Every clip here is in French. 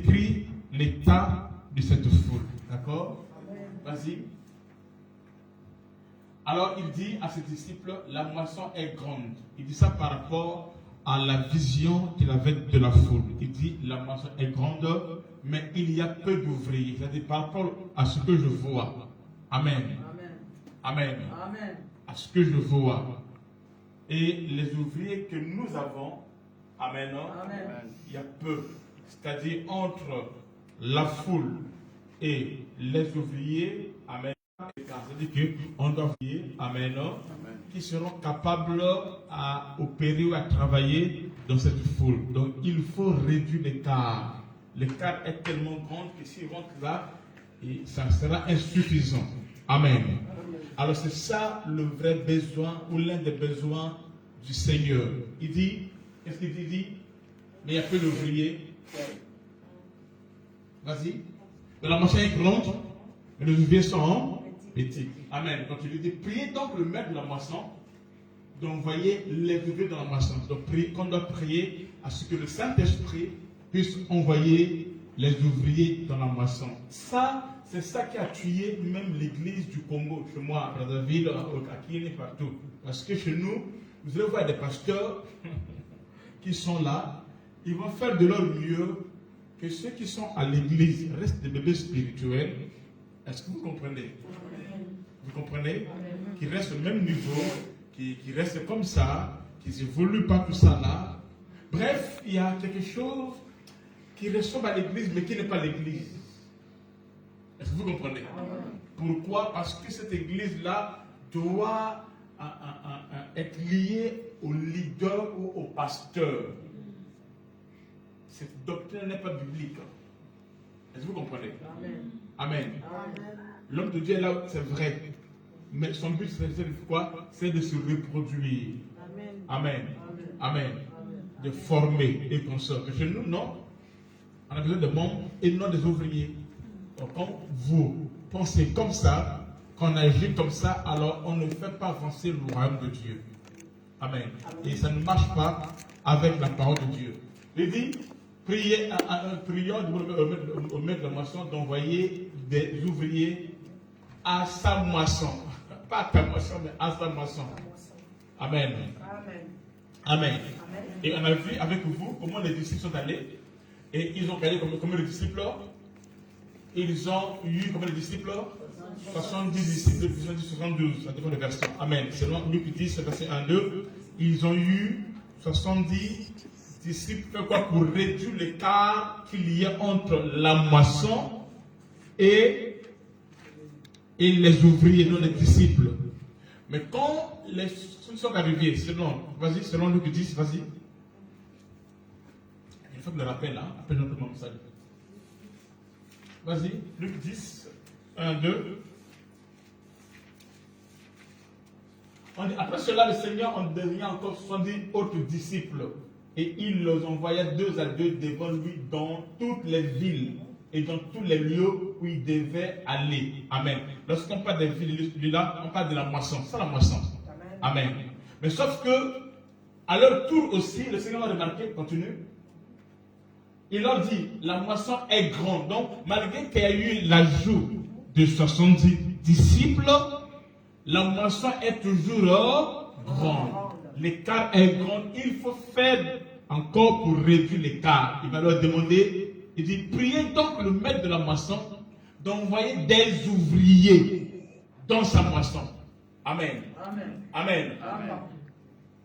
décrit l'état de cette foule. D'accord? Vas-y. Alors il dit à ses disciples, la moisson est grande. Il dit ça par rapport à la vision qu'il avait de la foule. Il dit, la moisson est grande, mais il y a peu d'ouvriers. C'est-à-dire par rapport à ce que je vois. Amen. Amen. Amen. À ce que je vois. Et les ouvriers que nous avons, amen, amen. Il y a peu. C'est-à-dire entre la foule et les ouvriers, amen. C'est-à-dire qu'on doit ouvriers, amen, qui seront capables à opérer ou à travailler dans cette foule. Donc il faut réduire l'écart. L'écart est tellement grand que s'il rentre là, et ça sera insuffisant. Amen. Alors c'est ça le vrai besoin ou l'un des besoins du Seigneur. Il dit, qu'est-ce qu'il dit? Il dit, mais il y a peu d'ouvriers. Vas-y. La moisson est grande, mais les ouvriers sont petits. Amen. Donc il lui dit, priez donc le maître de la moisson d'envoyer les ouvriers dans la moisson. Donc qu'on doit prier à ce que le Saint-Esprit puisse envoyer les ouvriers dans la moisson. Ça, c'est ça qui a tué même l'église du Congo, chez moi, à Brazzaville, à Kini, partout. Parce que chez nous, vous allez voir des pasteurs qui sont là, ils vont faire de leur mieux que ceux qui sont à l'église restent des bébés spirituels. Est-ce que vous comprenez? Vous comprenez? Qui restent au même niveau, qui restent comme ça, qui n'évoluent pas tout ça là. Bref, il y a quelque chose qui ressemble à l'église, mais qui n'est pas l'église. Est-ce que vous comprenez? Pourquoi? Parce que cette église-là doit être liée au leader ou au pasteur. Cette doctrine n'est pas biblique. Est-ce que vous comprenez? Amen. L'homme de Dieu est là, c'est vrai. Mais son but, c'est de quoi? C'est de se reproduire. Amen. Amen. De former et consorts. Chez nous, non. On a besoin de membres et non des ouvriers. Donc, quand vous pensez comme ça, qu'on agit comme ça, alors on ne fait pas avancer le royaume de Dieu. Amen. Et ça ne marche pas avec la parole de Dieu. Il dit, prions au maître de la moisson d'envoyer des ouvriers à sa moisson. Pas à ta moisson, mais à sa moisson. Amen. Amen. Et on a vu avec vous comment les disciples sont allés. Et ils ont gagné comme les disciples. Ils ont eu comme les disciples 70 disciples, 72, ça dépend des versets. Amen. Selon Luc 10, verset 1, 2, ils ont eu 70 disciples. Fait quoi? Pour réduire l'écart qu'il y a entre la moisson et les ouvriers, non les disciples. Mais quand les sont arrivés, selon Luc 10, vas-y. Il faut que je le rappelle, hein? Appelle notre nom, ça. Vas-y, Luc 10, 1, 2. Après cela, le Seigneur en devient encore 70 autres disciples. Et il les envoya 2 à 2 devant lui dans toutes les villes et dans tous les lieux où il devait aller. Amen. Lorsqu'on parle des villes, là, on parle de la moisson. C'est la moisson. Amen. Mais sauf que, à leur tour aussi, le Seigneur a remarqué, continue. Il leur dit, la moisson est grande. Donc, malgré qu'il y a eu l'ajout de 70 disciples, la moisson est toujours grande. L'écart est grand. Il faut faire encore pour réduire l'écart. Il va leur demander, il dit, priez donc le maître de la moisson d'envoyer des ouvriers dans sa moisson. Amen. Amen.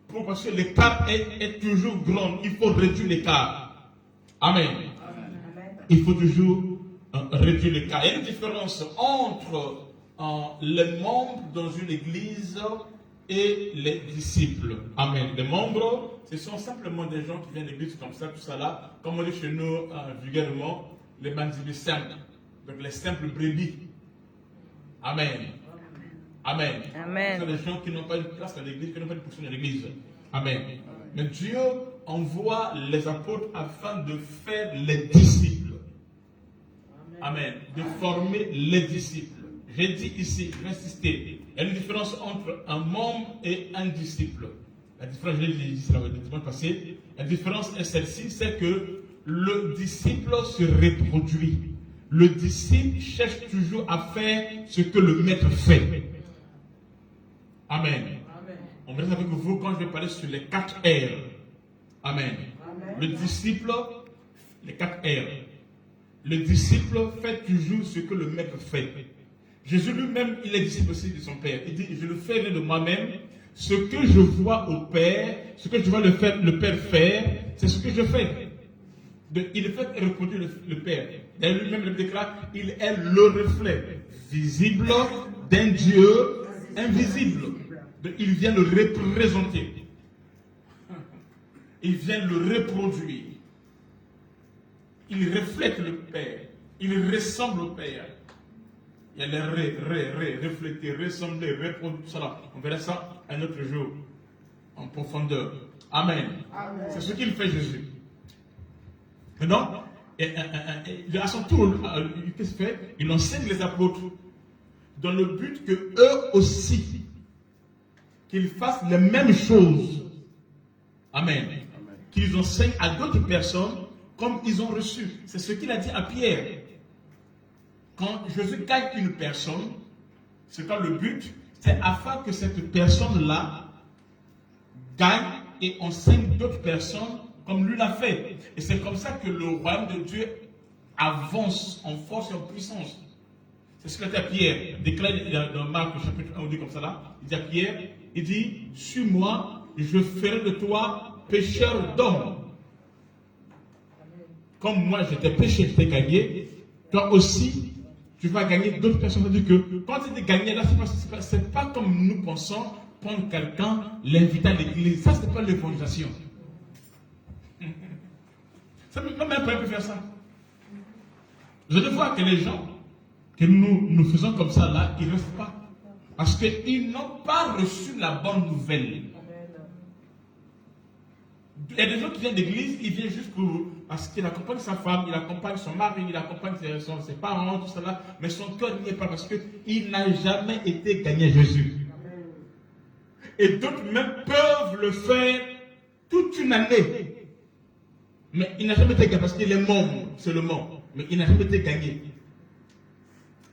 Pourquoi? Parce que l'écart est toujours grand. Il faut réduire l'écart. Amen. Il faut toujours réduire l'écart. Il y a une différence entre les membres dans une église et les disciples. Amen. Les membres, ce sont simplement des gens qui viennent de l'église comme ça, tout ça là. Comme on dit chez nous vulgairement, les mandibus simples. Donc les simples brebis. Amen. Amen. Ce sont des gens qui n'ont pas une place dans l'église, qui n'ont pas une position dans l'église. Amen. Mais Dieu envoie les apôtres afin de faire les disciples. Amen. De former les disciples. J'ai dit ici, je vais insister, il y a une différence entre un membre et un disciple. La différence, je l'ai dit ici, la dimanche passé, la différence est celle-ci, c'est que le disciple se reproduit. Le disciple cherche toujours à faire ce que le maître fait. Amen. On va avec vous quand je vais parler sur les 4 R. Amen. Le disciple, les 4 R. Le disciple fait toujours ce que le maître fait. Jésus lui-même, il est disciple aussi de son Père. Il dit, je le ferai de moi-même. Ce que je vois au Père, ce que je vois le Père faire, c'est ce que je fais. Il fait reproduire le Père. D'ailleurs, lui-même le déclare, il est le reflet visible d'un Dieu invisible. Il vient le représenter. Il vient le reproduire. Il reflète le Père. Il ressemble au Père. Il y a les refléter, ressembler, reproduire, tout ça. On verra ça un autre jour, en profondeur. Amen. C'est ce qu'il fait Jésus. Maintenant, à son tour, qu'est-ce qu'il fait? Il enseigne les apôtres dans le but que eux aussi, qu'ils fassent les mêmes choses. Amen. Qu'ils enseignent à d'autres personnes comme ils ont reçu. C'est ce qu'il a dit à Pierre. Quand Jésus gagne une personne, c'est quand le but, c'est afin que cette personne-là gagne et enseigne d'autres personnes comme lui l'a fait. Et c'est comme ça que le royaume de Dieu avance en force et en puissance. C'est ce qu'a dit à Pierre. Déclaré dans Marc chapitre 1 ou 2 comme ça là. Il dit à Pierre, il dit, suis-moi, je ferai de toi pécheur d'hommes. Comme moi j'étais pécheur, je t'ai gagné, toi aussi, tu vas gagner d'autres personnes. C'est-à-dire que quand tu es gagné là, c'est pas comme nous pensons prendre quelqu'un, l'inviter à l'église. Ça, c'est pas l'évangélisation. Même un père peut faire ça. Je veux voir que les gens que nous faisons comme ça là, ils ne restent pas. Parce qu'ils n'ont pas reçu la bonne nouvelle. Il y a des gens qui viennent d'église, ils viennent juste parce qu'il accompagne sa femme, il accompagne son mari, il accompagne ses parents, tout cela, mais son cœur n'y est pas parce qu'il n'a jamais été gagné à Jésus. Et d'autres même peuvent le faire toute une année. Mais il n'a jamais été gagné parce qu'il est mort seulement. Mais il n'a jamais été gagné.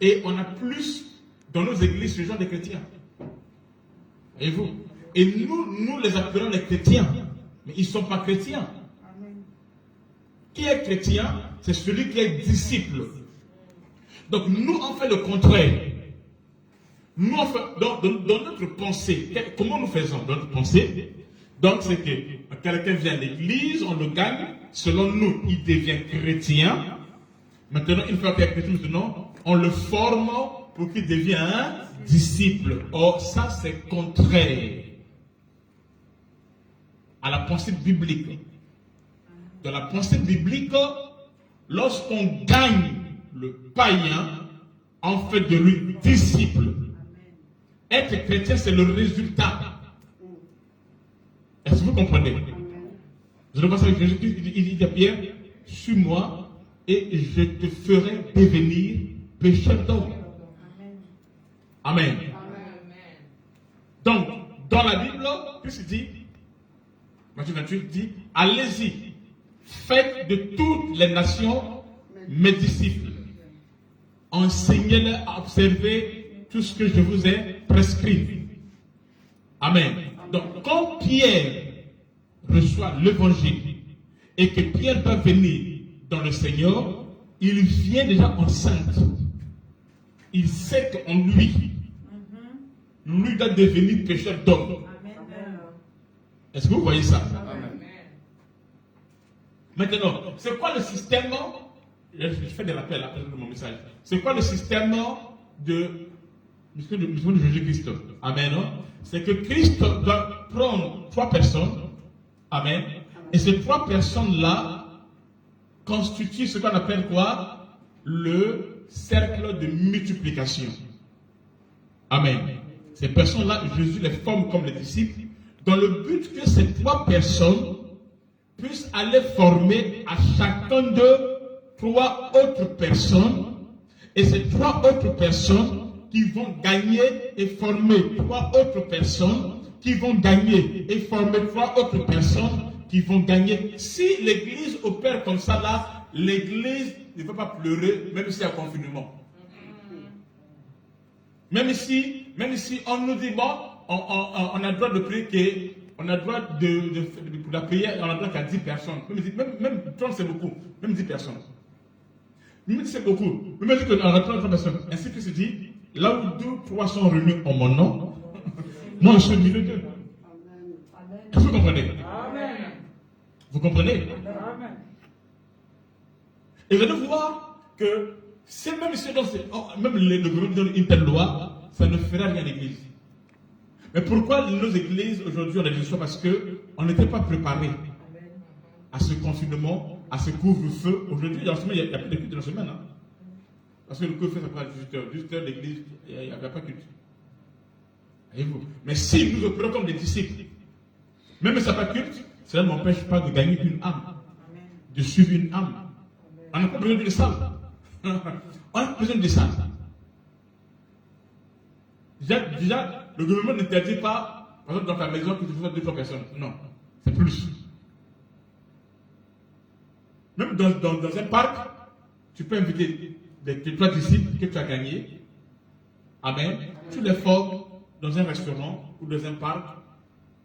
Et on a plus dans nos églises ce genre de chrétiens. Et vous? Et nous les appelons les chrétiens. Mais ils ne sont pas chrétiens. Amen. Qui est chrétien? C'est celui qui est disciple. Donc nous on fait le contraire. Nous on fait, dans notre pensée, comment nous faisons dans notre pensée? Donc c'est que quelqu'un vient à l'église, on le gagne, selon nous il devient chrétien. Maintenant une fois qu'il est chrétien, maintenant on le forme pour qu'il devienne un disciple. Or ça c'est contraire à la pensée biblique. Dans la pensée biblique, lorsqu'on gagne le païen, on fait de lui disciple. Être chrétien, c'est le résultat. Est-ce que vous comprenez? Je ne sais pas ça avec Jésus, il dit à Pierre, suis-moi et je te ferai devenir pécheur d'hommes. Amen. Donc, dans la Bible, qu'est-ce qu'il dit? Matthieu 28 dit, allez-y, faites de toutes les nations mes disciples. Enseignez-les à observer tout ce que je vous ai prescrit. Amen. Donc, quand Pierre reçoit l'évangile et que Pierre va venir dans le Seigneur, il vient déjà enceinte. Il sait qu'en lui doit devenir pécheur d'homme. Est-ce que vous voyez ça? Amen. Maintenant, c'est quoi le système? Je fais des rappels après mon message. C'est quoi le système de Jésus-Christ? Amen. C'est que Christ doit prendre 3 personnes. Amen. Et ces 3 personnes-là constituent ce qu'on appelle quoi? Le cercle de multiplication. Amen. Ces personnes-là, Jésus les forme comme les disciples, dans le but que ces 3 personnes puissent aller former à chacun d'eux 3 autres personnes, et ces 3 autres personnes qui vont gagner et former 3 autres personnes, qui vont gagner et former 3 autres personnes, qui vont gagner. Si l'église opère comme ça là, l'église ne va pas pleurer, même s'il y a confinement. Même si on nous dit, bon, on a le droit de prier, on a le droit pour la prière, on a le droit qu'à 10 personnes. Même 30 c'est beaucoup, même 10 personnes. Même c'est beaucoup. Même si on a 30 personnes. Ainsi que se dit, là où 2 ou 3 sont réunis en mon nom, moi je suis au milieu d'eux. Est-ce que vous comprenez? Amen. Vous comprenez? Amen. Et vous allez voir que c'est même si même le gouvernement donne une telle loi, ça ne fera rien à l'église. Mais pourquoi nos églises aujourd'hui on a des choix? Parce qu'on n'était pas préparés à ce confinement, à ce couvre-feu. Aujourd'hui, dans la semaine, il n'y a plus de culte dans la semaine. Hein? Parce que le couvre-feu, ça prend 18h. 18h, l'église, il n'y avait pas de culte. Voyez-vous? Mais si nous opérons comme des disciples, même si ça n'a pas de culte, cela ne m'empêche pas de gagner une âme, de suivre une âme. On n'a pas besoin de ça. On a besoin de ça. Déjà, le gouvernement n'interdit pas, par exemple, dans ta maison, que tu fasses 2-3 personnes. Non, c'est plus. Même dans un parc, tu peux inviter tes 3 disciples que tu as gagnés. Amen. Tu les formes dans un restaurant ou dans un parc,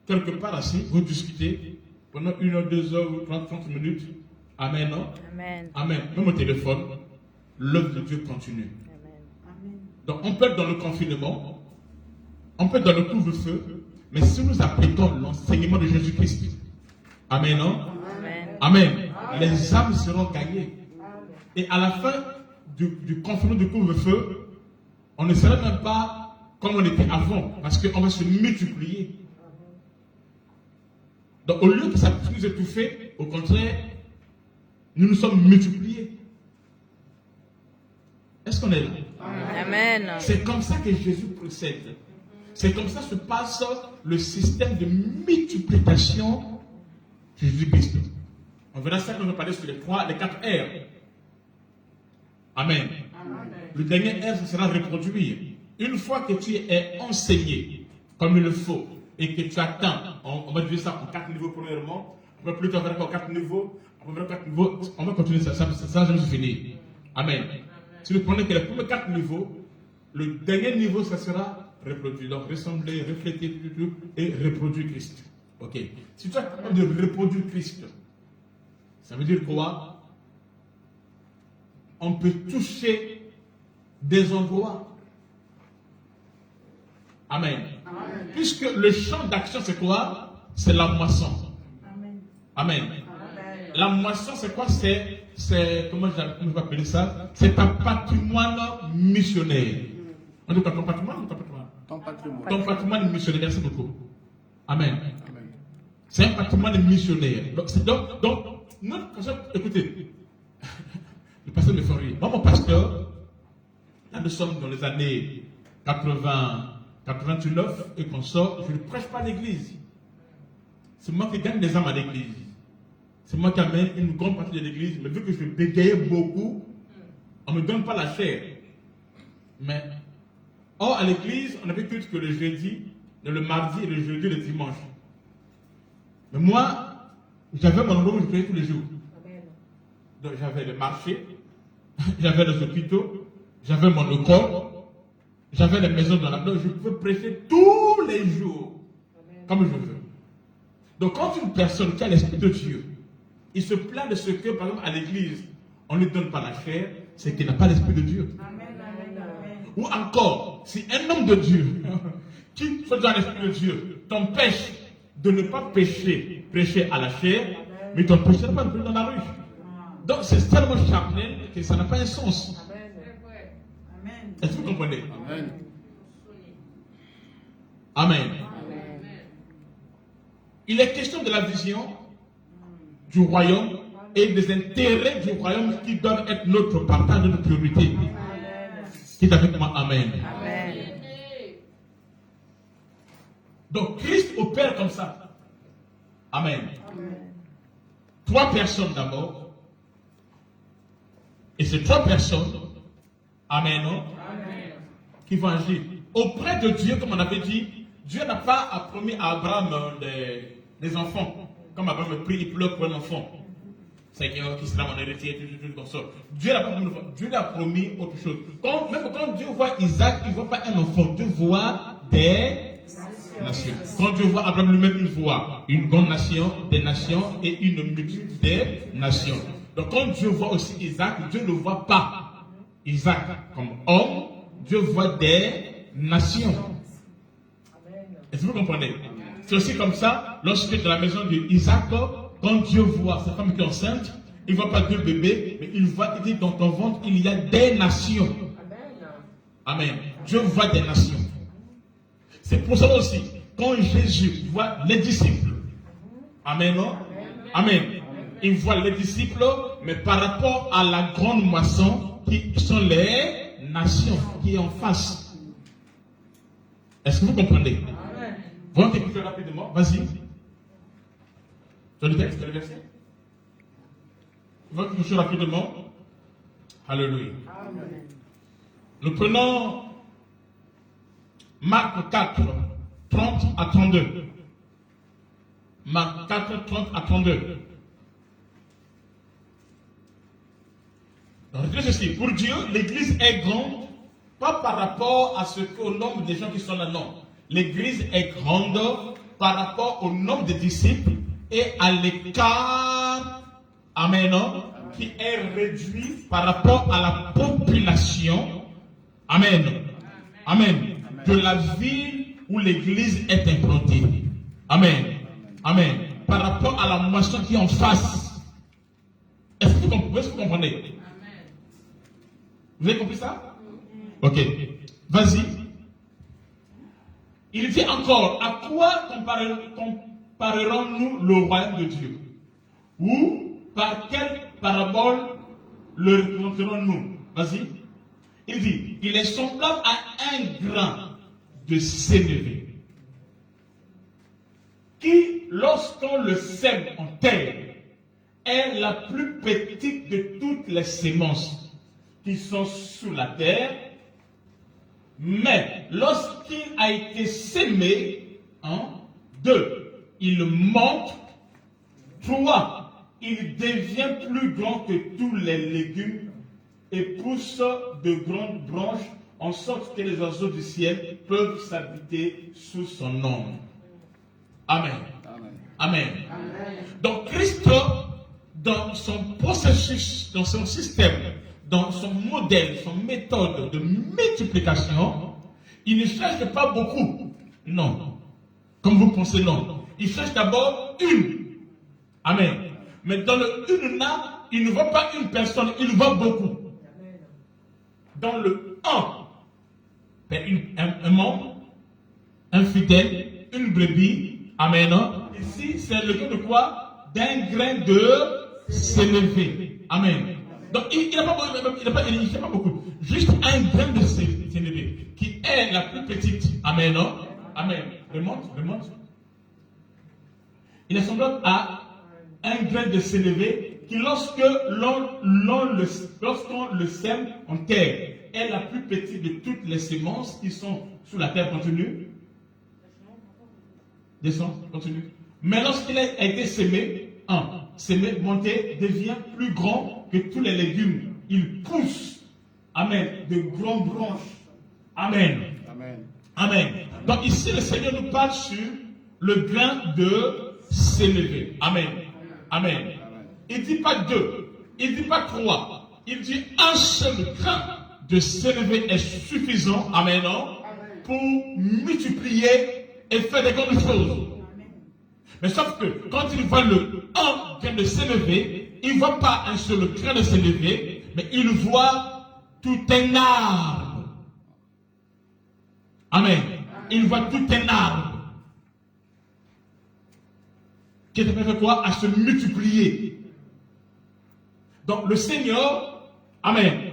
quelque part assis, vous discutez pendant 1 heure, 2 heures ou 30 minutes. Amen, non? Amen. Amen. Même au téléphone, l'œuvre de Dieu continue. Amen. Donc on peut être dans le confinement, on peut être dans le couvre-feu, mais si nous appliquons l'enseignement de Jésus-Christ, amen, non? Amen. Amen. Les âmes seront gagnées. Et à la fin du confinement du couvre-feu, on ne sera même pas comme on était avant, parce qu'on va se multiplier. Donc au lieu que ça puisse nous étouffer, au contraire, nous nous sommes multipliés. Est-ce qu'on est là? Amen. C'est comme ça que Jésus procède. C'est comme ça que se passe le système de multiplication de Jésus-Christ. On verra ça quand on va parler sur les 4 R. Amen. Amen. Le dernier R, ce sera reproduire. Une fois que tu es enseigné comme il le faut et que tu atteins, on va diviser ça en 4 niveaux premièrement, on va plus tard faire encore 4 niveaux, on va continuer ça jamais se finir. Amen. Si vous prenez que les premiers 4 niveaux, le dernier niveau, ça sera reproduire. Donc ressembler, refléter tout et reproduire Christ. Ok. Si tu es capable de reproduire Christ, ça veut dire quoi? On peut toucher des endroits. Amen. Amen. Puisque le champ d'action, c'est quoi? C'est la moisson. Amen. Amen. Amen. La moisson, c'est quoi? C'est comment je vais appeler ça? C'est un patrimoine missionnaire. On dit quoi? Ton patrimoine ou ton patrimoine? Ton patrimoine. Ton patrimoine missionnaire. Merci beaucoup. Amen. Amen. C'est un patrimoine missionnaire. Donc notre pasteur, écoutez, le pasteur me fait rire. Moi, mon pasteur, là nous sommes dans les années 89 et qu'on sort, je ne prêche pas l'église. C'est moi qui gagne des âmes à l'église. C'est moi qui amène une grande partie de l'église. Mais vu que je bégayais beaucoup, on ne me donne pas la chair. Mais, or à l'église, on avait culte que le jeudi, le mardi et le jeudi et le dimanche. Mais moi, j'avais mon endroit où je priais tous les jours. Donc j'avais le marché, j'avais les hôpitaux, j'avais mon école, j'avais les maisons dans la maison. Je pouvais prêcher tous les jours, comme je veux. Donc quand une personne qui a l'esprit de Dieu, il se plaint de ce que, par exemple, à l'église, on ne lui donne pas la chair, c'est qu'il n'a pas l'esprit de Dieu. Amen. Ou encore, si un homme de Dieu, qui soit dans l'esprit de Dieu, t'empêche de ne pas prêcher à la chair, mais t'empêchera pas de prêcher dans la rue. Donc c'est tellement charnel que ça n'a pas un sens. Amen. Est-ce que vous comprenez? Amen. Amen. Il est question de la vision du royaume et des intérêts du royaume qui doivent être notre partage, notre priorité. Qui est avec moi? Amen. Amen. Donc Christ opère comme ça. Amen. Amen. 3 personnes d'abord. Et ces 3 personnes, amen, non? Amen, qui vont agir auprès de Dieu, comme on avait dit. Dieu n'a pas promis à Abraham des enfants, comme Abraham me prie, il pleure pour un enfant. Seigneur, qui sera mon héritier, tout comme ça. Dieu l'a promis autre chose. Même quand Dieu voit Isaac, il ne voit pas un enfant. Dieu voit des nations. Quand Dieu voit Abraham lui-même, il voit une grande nation, des nations et une multitude des nations. Donc quand Dieu voit aussi Isaac, Dieu ne voit pas Isaac comme homme, Dieu voit des nations. Est-ce que vous comprenez? C'est aussi comme ça, lorsque dans la maison d'Isaac, quand Dieu voit sa femme qui est enceinte, il ne voit pas 2 bébés, mais il dit dans ton ventre, il y a des nations. Amen. Dieu voit des nations. C'est pour ça aussi, quand Jésus voit les disciples, Amen, non? Amen. Il voit les disciples, mais par rapport à la grande moisson qui sont les nations qui est en face. Est-ce que vous comprenez? Voyons quelque chose rapidement. Vas-y. Dans le texte, le verset. Voyons quelque chose rapidement. Alléluia. Nous prenons Marc 4, 30 à 32. Marc 4, 30 à 32. Retenez ceci. Pour Dieu, l'église est grande, pas par rapport à ce qu'au nombre des gens qui sont là, non. L'église est grande par rapport au nombre de disciples et à l'écart, amen, qui est réduit par rapport à la population, amen, amen, de la ville où l'église est implantée. Amen, amen, par rapport à la moisson qui est en face. Est-ce que vous comprenez? Vous avez compris ça? Ok, vas-y. Il dit encore, à quoi comparerons-nous le royaume de Dieu? Ou par quelle parabole le représenterons-nous? Vas-y. Il dit, il est semblable à un grain de sénévé qui, lorsqu'on le sème en terre, est la plus petite de toutes les semences qui sont sous la terre. Mais lorsqu'il a été sémé, 2, il monte, 3, il devient plus grand que tous les légumes et pousse de grandes branches en sorte que les oiseaux du ciel peuvent s'habiter sous son ombre. Amen. Amen. Amen. Donc Christ, dans son processus, dans son système, dans son modèle, son méthode de multiplication, il ne cherche pas beaucoup. Non. Comme vous pensez, non. Il cherche d'abord une. Amen. Mais dans le une là, il ne voit pas une personne, il voit beaucoup. Dans le un membre, un fidèle, une brebis. Amen. Ici, c'est le cas de quoi? D'un grain de sénévé. Amen. Donc, il n'a pas beaucoup. Juste un grain de sénévé, qui est la plus petite. Amen. Amen. Remonte. Il est semblable à un grain de sénévé qui, lorsqu'on le sème en terre, est la plus petite de toutes les semences qui sont sous la terre. Continue. Descend, continue. Mais lorsqu'il a été sémé, sémé, monté, devient plus grand que tous les légumes. Il pousse. Amen. De grandes branches. Amen. Amen. Amen. Donc ici, le Seigneur nous parle sur le grain de sénévé. Amen. Amen. Il ne dit pas 2. Il ne dit pas 3. Il dit un seul grain de sénévé est suffisant. Amen. Pour multiplier et faire des grandes choses. Mais sauf que quand il voit le grain de sénévé, il ne voit pas un seul grain de sénévé, mais il voit tout un arbre. Amen. Il voit tout un arbre. Qui est fait quoi? À se multiplier. Donc le Seigneur, Amen,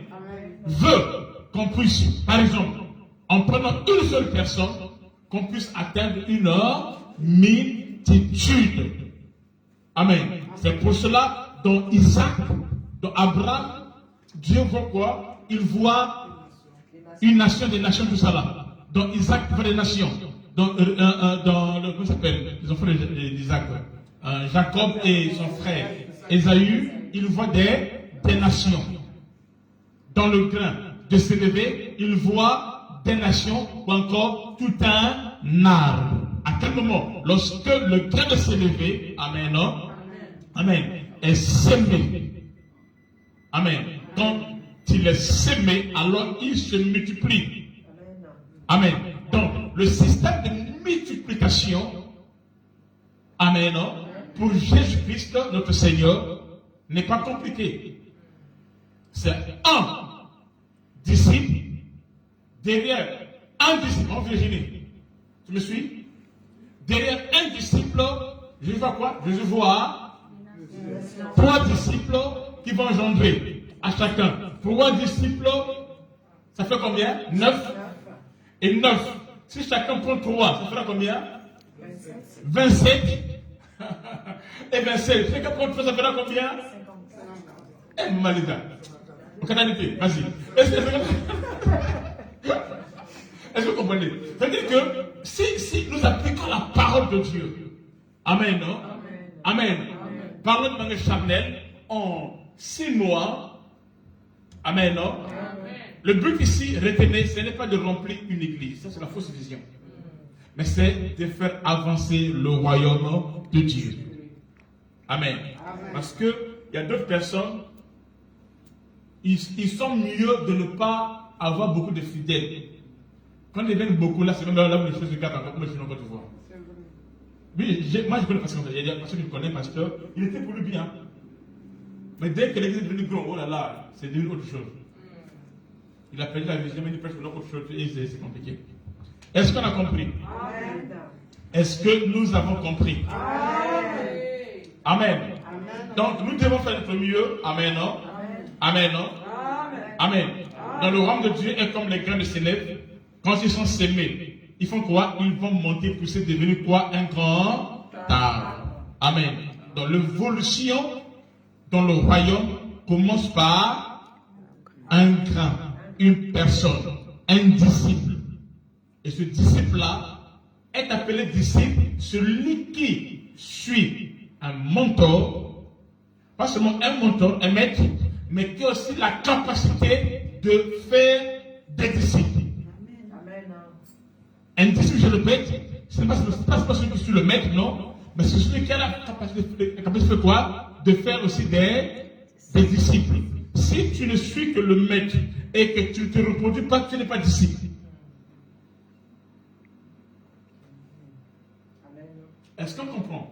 veut qu'on puisse, par exemple, en prenant une seule personne, qu'on puisse atteindre une multitude. Amen. C'est pour cela, dans Isaac, dans Abraham, Dieu voit quoi? Il voit une nation, des nations, tout ça là. Dans Isaac, il voit des nations. Dans le, comment ça s'appelle? Les enfants d'Isaac. Jacob et son frère Ésaü, il voit des nations. Dans le grain de s'élever, il voit des nations ou encore tout un arbre. À quel moment? Lorsque le grain de s'élever, amen, non? Amen, est sémé. Amen. Quand il est sémé, alors il se multiplie. Amen. Donc, le système de multiplication, amen, non? Pour Jésus-Christ, notre Seigneur, n'est pas compliqué. C'est un disciple derrière un disciple. En Virginie, tu me suis? Derrière un disciple, je vois quoi? Je vois 3 disciples qui vont engendrer à chacun. 3 disciples, ça fait combien? 9. Et 9. Si chacun prend 3, ça fera combien? 27. Et 27. Chacun prend 3, ça fera combien? Eh, malida. En canalité, vas-y. Est-ce que vous comprenez? C'est-à-dire que si nous appliquons la parole de Dieu, amen, non? Amen. Parlons de manière charnelle en 6 mois, amen, non? Le but ici, retenez, ce n'est pas de remplir une église, ça c'est la fausse vision, mais c'est de faire avancer le royaume de Dieu. Amen. Parce que il y a d'autres personnes, ils sont mieux de ne pas avoir beaucoup de fidèles. Quand ils viennent beaucoup là, c'est même là où les choses se gâtent encore, comme je suis encore te voir. Oui, moi je connais pasteur, il y a des personnes qui me connaissent, pasteur, il était pour lui bien. Mais dès que l'église est devenue grande, oh là là, c'est devenu autre chose. Il a perdu la vision, mais il prêche pour autre chose et c'est compliqué. Est-ce qu'on a compris? Est-ce que nous avons compris? Amen. Donc nous devons faire notre mieux. Amen, non? Amen, non? Amen. Dans le royaume de Dieu est comme les grains de sénèbre. Quand ils sont sémés, ils font quoi? Ils vont monter, pousser, devenir quoi? Un grand arbre. Amen. Donc l'évolution dans le royaume commence par un grain, une personne, un disciple. Et ce disciple-là est appelé disciple, celui qui suit un mentor, pas seulement un mentor, un maître, mais qui a aussi la capacité de faire des disciples. Un disciple, je le répète, ce n'est pas celui qui suit le maître, non, mais c'est celui qui a la capacité de quoi? De faire aussi des disciples. Si tu ne suis que le maître et que tu ne te reproduis pas, tu n'es pas disciple. Est-ce qu'on comprend?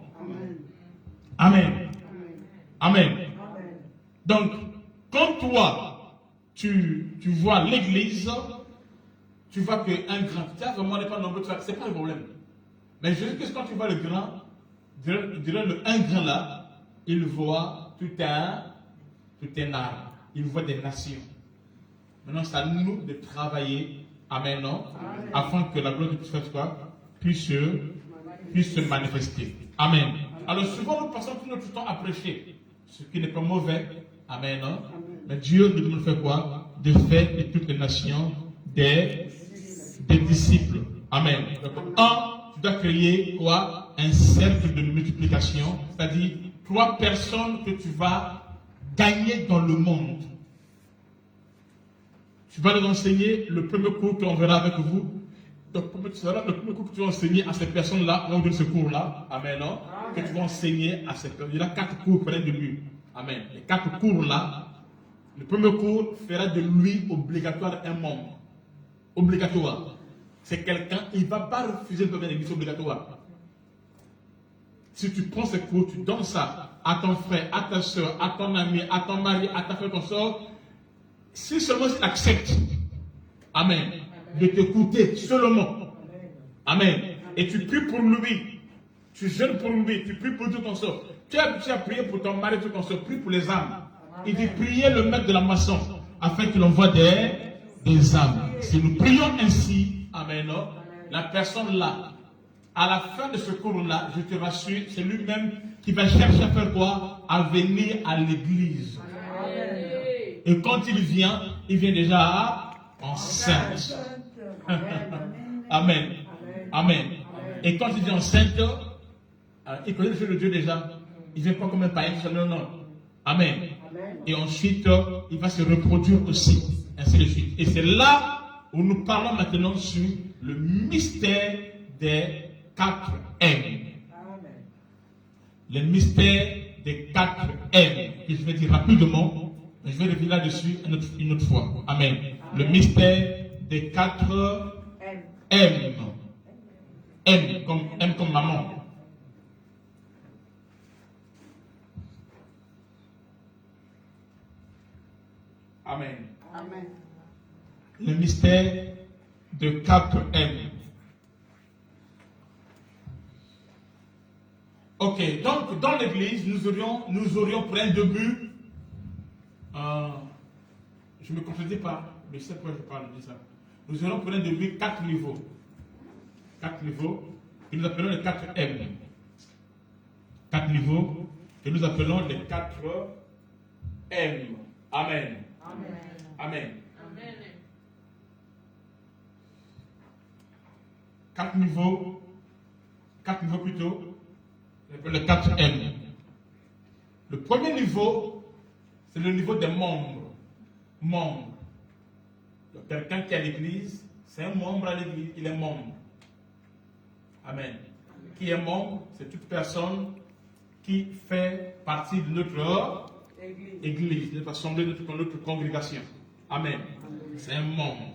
Amen. Amen. Donc, quand toi, tu vois l'église, tu vois qu'un grand, vraiment n'est pas nombreux, c'est pas le problème. Mais je dis que quand tu vois le grand, le un grand là, il voit tout un arbre. Il voit des nations. Maintenant, c'est à nous de travailler, amen, non, afin que la gloire de Dieu puisse se manifester. Amen. Alors souvent nous passons tout notre temps à prêcher, ce qui n'est pas mauvais. Amen, non? Mais Dieu nous demande de faire quoi? De faire de toutes les nations des disciples. Amen. Donc, tu dois créer quoi? Un cercle de multiplication, c'est-à-dire 3 personnes que tu vas gagner dans le monde. Tu vas nous enseigner le premier cours qu'on verra avec vous. Donc, le premier cours que tu vas enseigner à ces personnes-là, on donne ce cours-là. Amen, non? Que tu vas enseigner à ces personnes. Il y a 4 cours pour être de lui. Amen. Les 4 cours-là, le premier cours fera de lui obligatoire un membre. Obligatoire. C'est quelqu'un, il ne va pas refuser de venir à l'église obligatoire. Si tu prends ce cours, tu donnes ça à ton frère, à ta soeur, à ton ami, à ton mari, à ta frère consort, si seulement il accepte, amen, de t'écouter seulement, amen, et tu pries pour lui, tu jeûnes pour lui, tu pries pour tout ton sort, tu as prié pour ton mari, tout ton sort, prie pour les âmes. Il dit priez le maître de la maçon afin qu'il envoie des âmes. Si nous prions ainsi, amen, la personne là, à la fin de ce cours-là, je te rassure, c'est lui-même qui va chercher à faire quoi? À venir à l'église. Et quand il vient déjà enceinte. Amen. Amen. Et quand il dit enceinte, Il connaît le jeu de Dieu déjà. Il ne vient pas comme un païen. Non, non. Amen. Amen. Et ensuite, il va se reproduire aussi. Ainsi de suite. Et c'est là où nous parlons maintenant sur le mystère des 4 M. Amen. Le mystère des 4 M. Que je vais dire rapidement. Mais je vais revenir là-dessus une autre fois. Amen. Le mystère des 4 M. M comme maman. Amen. Amen. Le mystère de 4 M. Ok, donc dans l'église, nous aurions pour un début, je ne me contredis pas, mais je sais pourquoi je parle de ça. Nous aurions pour un début 4 niveaux. 4 niveaux que nous appelons les 4 M. 4 niveaux que nous appelons les 4 M. Amen. Amen. Amen. Amen. 4 niveaux plutôt, les 4 M. Le premier niveau, c'est le niveau des membres. Membres. Donc, quelqu'un qui est à l'église, c'est un membre à l'église, il est membre. Amen. Qui est membre, c'est toute personne qui fait partie de notre église, de notre assemblée, de notre congrégation. Amen. C'est un membre.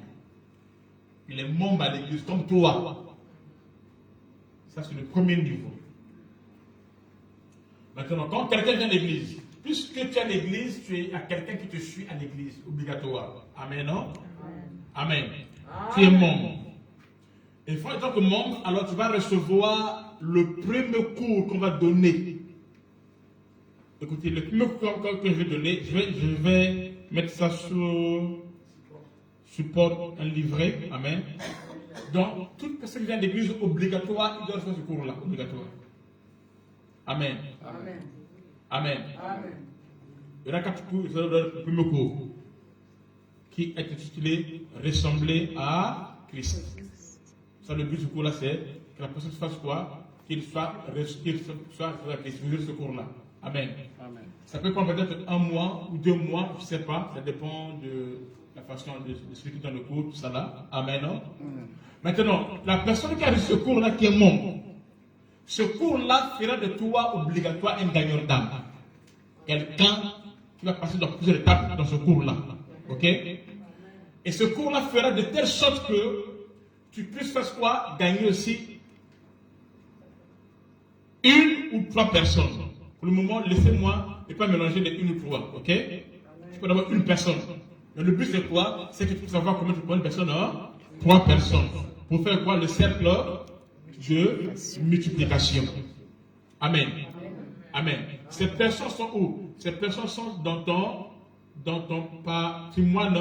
Il est membre à l'église, comme toi. Ça, c'est le premier niveau. Maintenant, quand quelqu'un vient à l'église, puisque tu es à l'église, tu as quelqu'un qui te suit à l'église, obligatoire. Amen, non? Amen. Tu es membre. Et en tant que membre, alors tu vas recevoir le premier cours qu'on va donner. Écoutez, le premier cours que je vais donner, je vais mettre ça sur support, un livret. Amen. Donc, toute personne qui vient à l'église obligatoire, il doit faire ce cours-là, obligatoire. Amen. Amen. Amen. Amen. Il y aura 4 cours, ça doit être le premier cours, qui est intitulé Ressembler à Christ. Ça, le but de ce cours-là, c'est que la personne fasse quoi? Qu'il soit à Christ. Vous ce cours-là. Amen. Amen. Ça peut prendre peut-être 1 mois ou 2 mois, je ne sais pas. Ça dépend de la façon de celui qui donne le cours, tout ça là. Amen. Non? Maintenant, la personne qui a reçu ce cours-là, qui est membre, ce cours-là fera de toi obligatoire un gagnant d'âme. Quelqu'un qui va passer dans plusieurs étapes dans ce cours-là. Ok? Et ce cours-là fera de telle sorte que tu puisses faire quoi? Gagner aussi 1 ou 3 personnes. Pour le moment, laissez-moi ne pas mélanger les 1 ou 3. Ok? Tu peux d'abord 1 personne. Mais le but c'est quoi? C'est que tu puisses savoir comment tu prends une personne, 3 personnes. Pour faire quoi? Le cercle de multiplication. Amen. Amen. Ces personnes sont où? Ces personnes sont dans ton patrimoine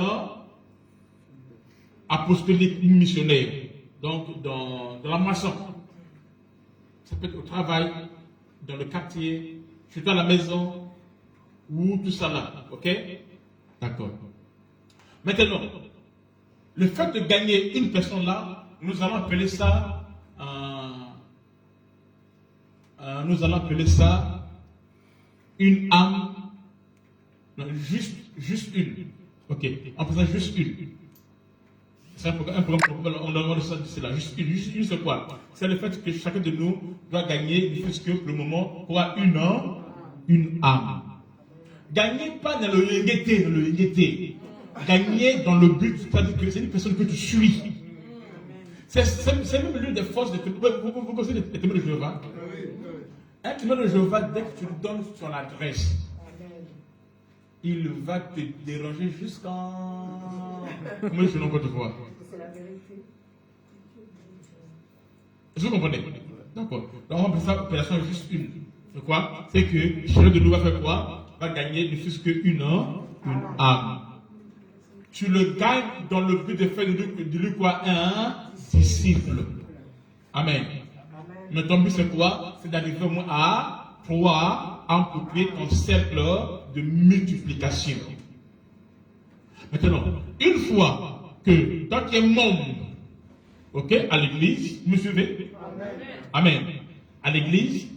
apostolique ou missionnaire. Donc, dans la moisson. Ça peut être au travail, dans le quartier, chez toi à la maison, ou tout ça là. Ok? D'accord. Maintenant, le fait de gagner une personne là, nous allons appeler ça une âme. Non, juste une. Ok, on peut dire juste une. C'est un programme, on demande ça, c'est là. Juste une, c'est quoi? C'est le fait que chacun de nous doit gagner, puisque pour le moment, pour une âme. Gagner pas dans le yengete. Gagner dans le but, c'est-à-dire que c'est une personne que tu suis. C'est même l'une des forces de vous connaissez les témoins de Jéhovah? Un témoin de Jéhovah, dès que tu lui donnes son adresse, il va te déranger jusqu'en... Comment je n'en peux te voir? C'est la vérité. Est-ce que vous comprenez? D'accord. Donc on peut faire opération juste une. C'est quoi? C'est que chacun de nous va faire quoi? Va gagner ne fût-ce qu'une âme. Tu le gagnes dans le but de faire de lui quoi? Un disciple. Amen. Mais ton but c'est quoi? C'est d'arriver au moins à pouvoir empourprer ton cercle de multiplication. Maintenant, une fois que toi qui es membre, ok, à l'église, vous me suivez? Amen. À l'église,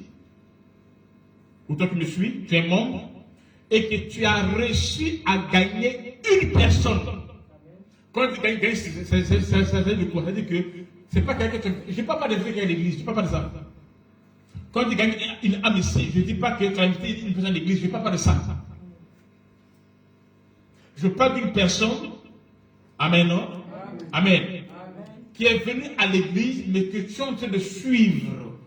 ou toi qui me suis, tu es membre, et que tu as réussi à gagner une personne. Quand tu gagnes, ça veut dire quoi? Ça veut dire que c'est pas quelqu'un que tu... Je ne parle pas de vrai qui est à l'église, je ne parle pas de ça. Quand tu gagnes une âme ici, je ne dis pas que tu as invité une personne à l'église, je ne parle pas de ça. Je parle d'une personne, amen, non? Amen, qui est venue à l'église, mais que tu es en train de suivre.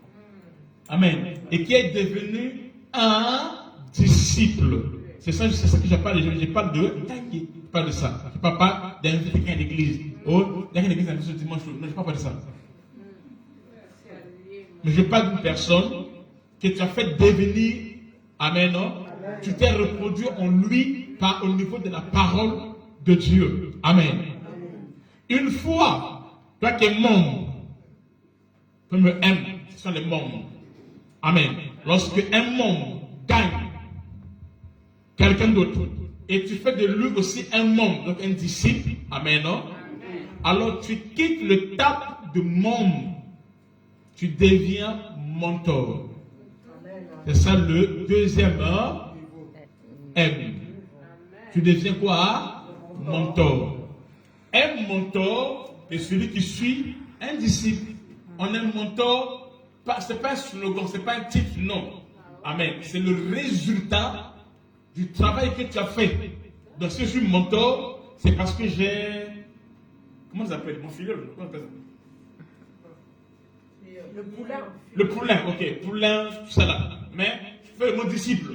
Amen. Et qui est devenu un disciple. C'est ça que je parle. Je parle de gagner. Je parle de ça. Je ne parle pas d'inviter quelqu'un à l'église. Oh, il y a l'église ce dimanche. Non, je ne parle pas de ça. Mais je parle d'une personne que tu as fait devenir. Amen. Non? Tu t'es reproduit en lui au niveau de la parole de Dieu. Amen. Une fois, toi qui es membre, tu me aimes, ce sont les membres. Amen. Lorsque un membre gagne quelqu'un d'autre et tu fais de lui aussi un membre, donc un disciple, amen, non? Alors tu quittes le table de membre, tu deviens mentor. C'est ça le deuxième M. Tu deviens quoi? Mentor. Un mentor est celui qui suit un disciple. On est un mentor. Ce n'est pas un slogan, ce n'est pas un titre, non. Amen. C'est le résultat du travail que tu as fait. Donc, si je suis mentor, c'est parce que j'ai. Comment ça s'appelle? Mon filleul? Comment ça s'appelle? Le poulain. Le poulain, ok. Poulain, tout ça là. Mais je fais mon disciple.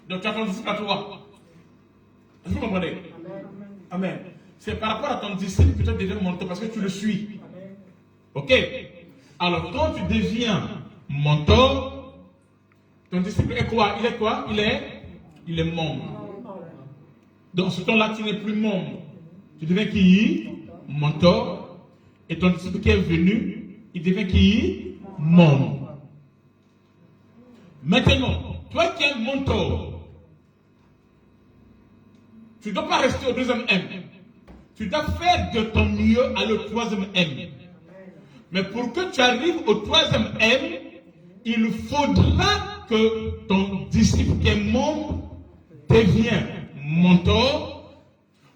Donc, tu as ton disciple à toi. Vous comprenez? Amen. C'est par rapport à ton disciple que tu deviens mentor parce que tu le suis. Ok? Alors, quand tu deviens mentor, ton disciple est quoi? Il est quoi? Il est membre. Dans ce temps-là, tu n'es plus membre. Tu deviens qui? Mentor. Et ton disciple qui est venu, il devient qui? Membre. Maintenant, toi qui es mentor, tu ne dois pas rester au deuxième M. Tu dois faire de ton mieux à le troisième M. Mais pour que tu arrives au troisième M, il faudra que ton disciple qui est membre devienne mentor.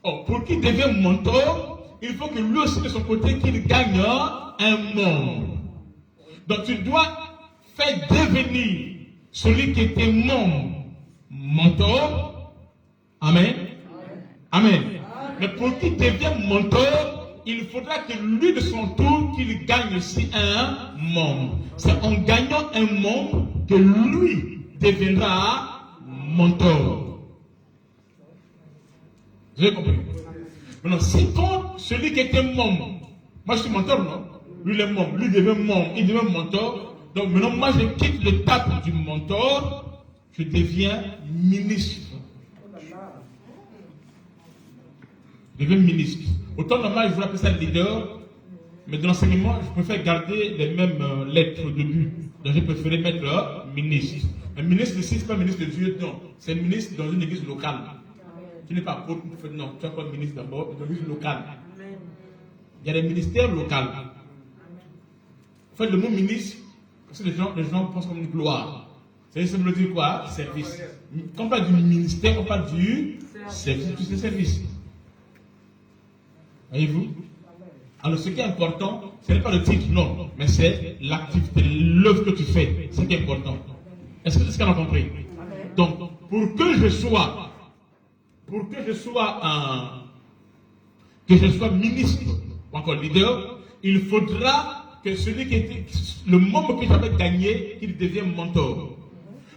Oh, pour qu'il devienne mentor, il faut que lui aussi de son côté qu'il gagne un membre. Donc tu dois faire devenir celui qui était membre mentor. Amen. Amen. Mais pour qu'il devienne mentor, il faudra que lui de son tour, qu'il gagne aussi un membre. C'est en gagnant un membre que lui deviendra mentor. Vous avez compris? Maintenant, si quand celui qui était membre, moi je suis mentor, non? Lui il est membre, lui devient membre, il devient mentor. Donc maintenant, moi je quitte le table du mentor, je deviens ministre. Je deviens ministre. Autant normal, je voulais appeler ça leader, mais dans l'enseignement, je préfère garder les mêmes lettres au début. Donc, j'ai préféré mettre ministre. Un ministre ici, ce n'est pas ministre de Dieu, non. C'est ministre dans une église locale. Tu n'es pas apôtre, non. Tu es encore ministre d'abord, dans une église locale. Il y a des ministères locaux. En fait, le mot ministre, parce que les gens pensent comme une gloire. Ça veut dire quoi? Service. Quand on parle du ministère, on parle du service, tous ces services. Voyez-vous? Alors, ce qui est important, ce n'est pas le titre, non, mais c'est l'activité, l'œuvre que tu fais. C'est ce qui est important. Est-ce qu'on a compris? Donc, pour que je sois ministre ou encore leader, il faudra que celui qui était le membre que j'avais gagné, qu'il devienne mentor.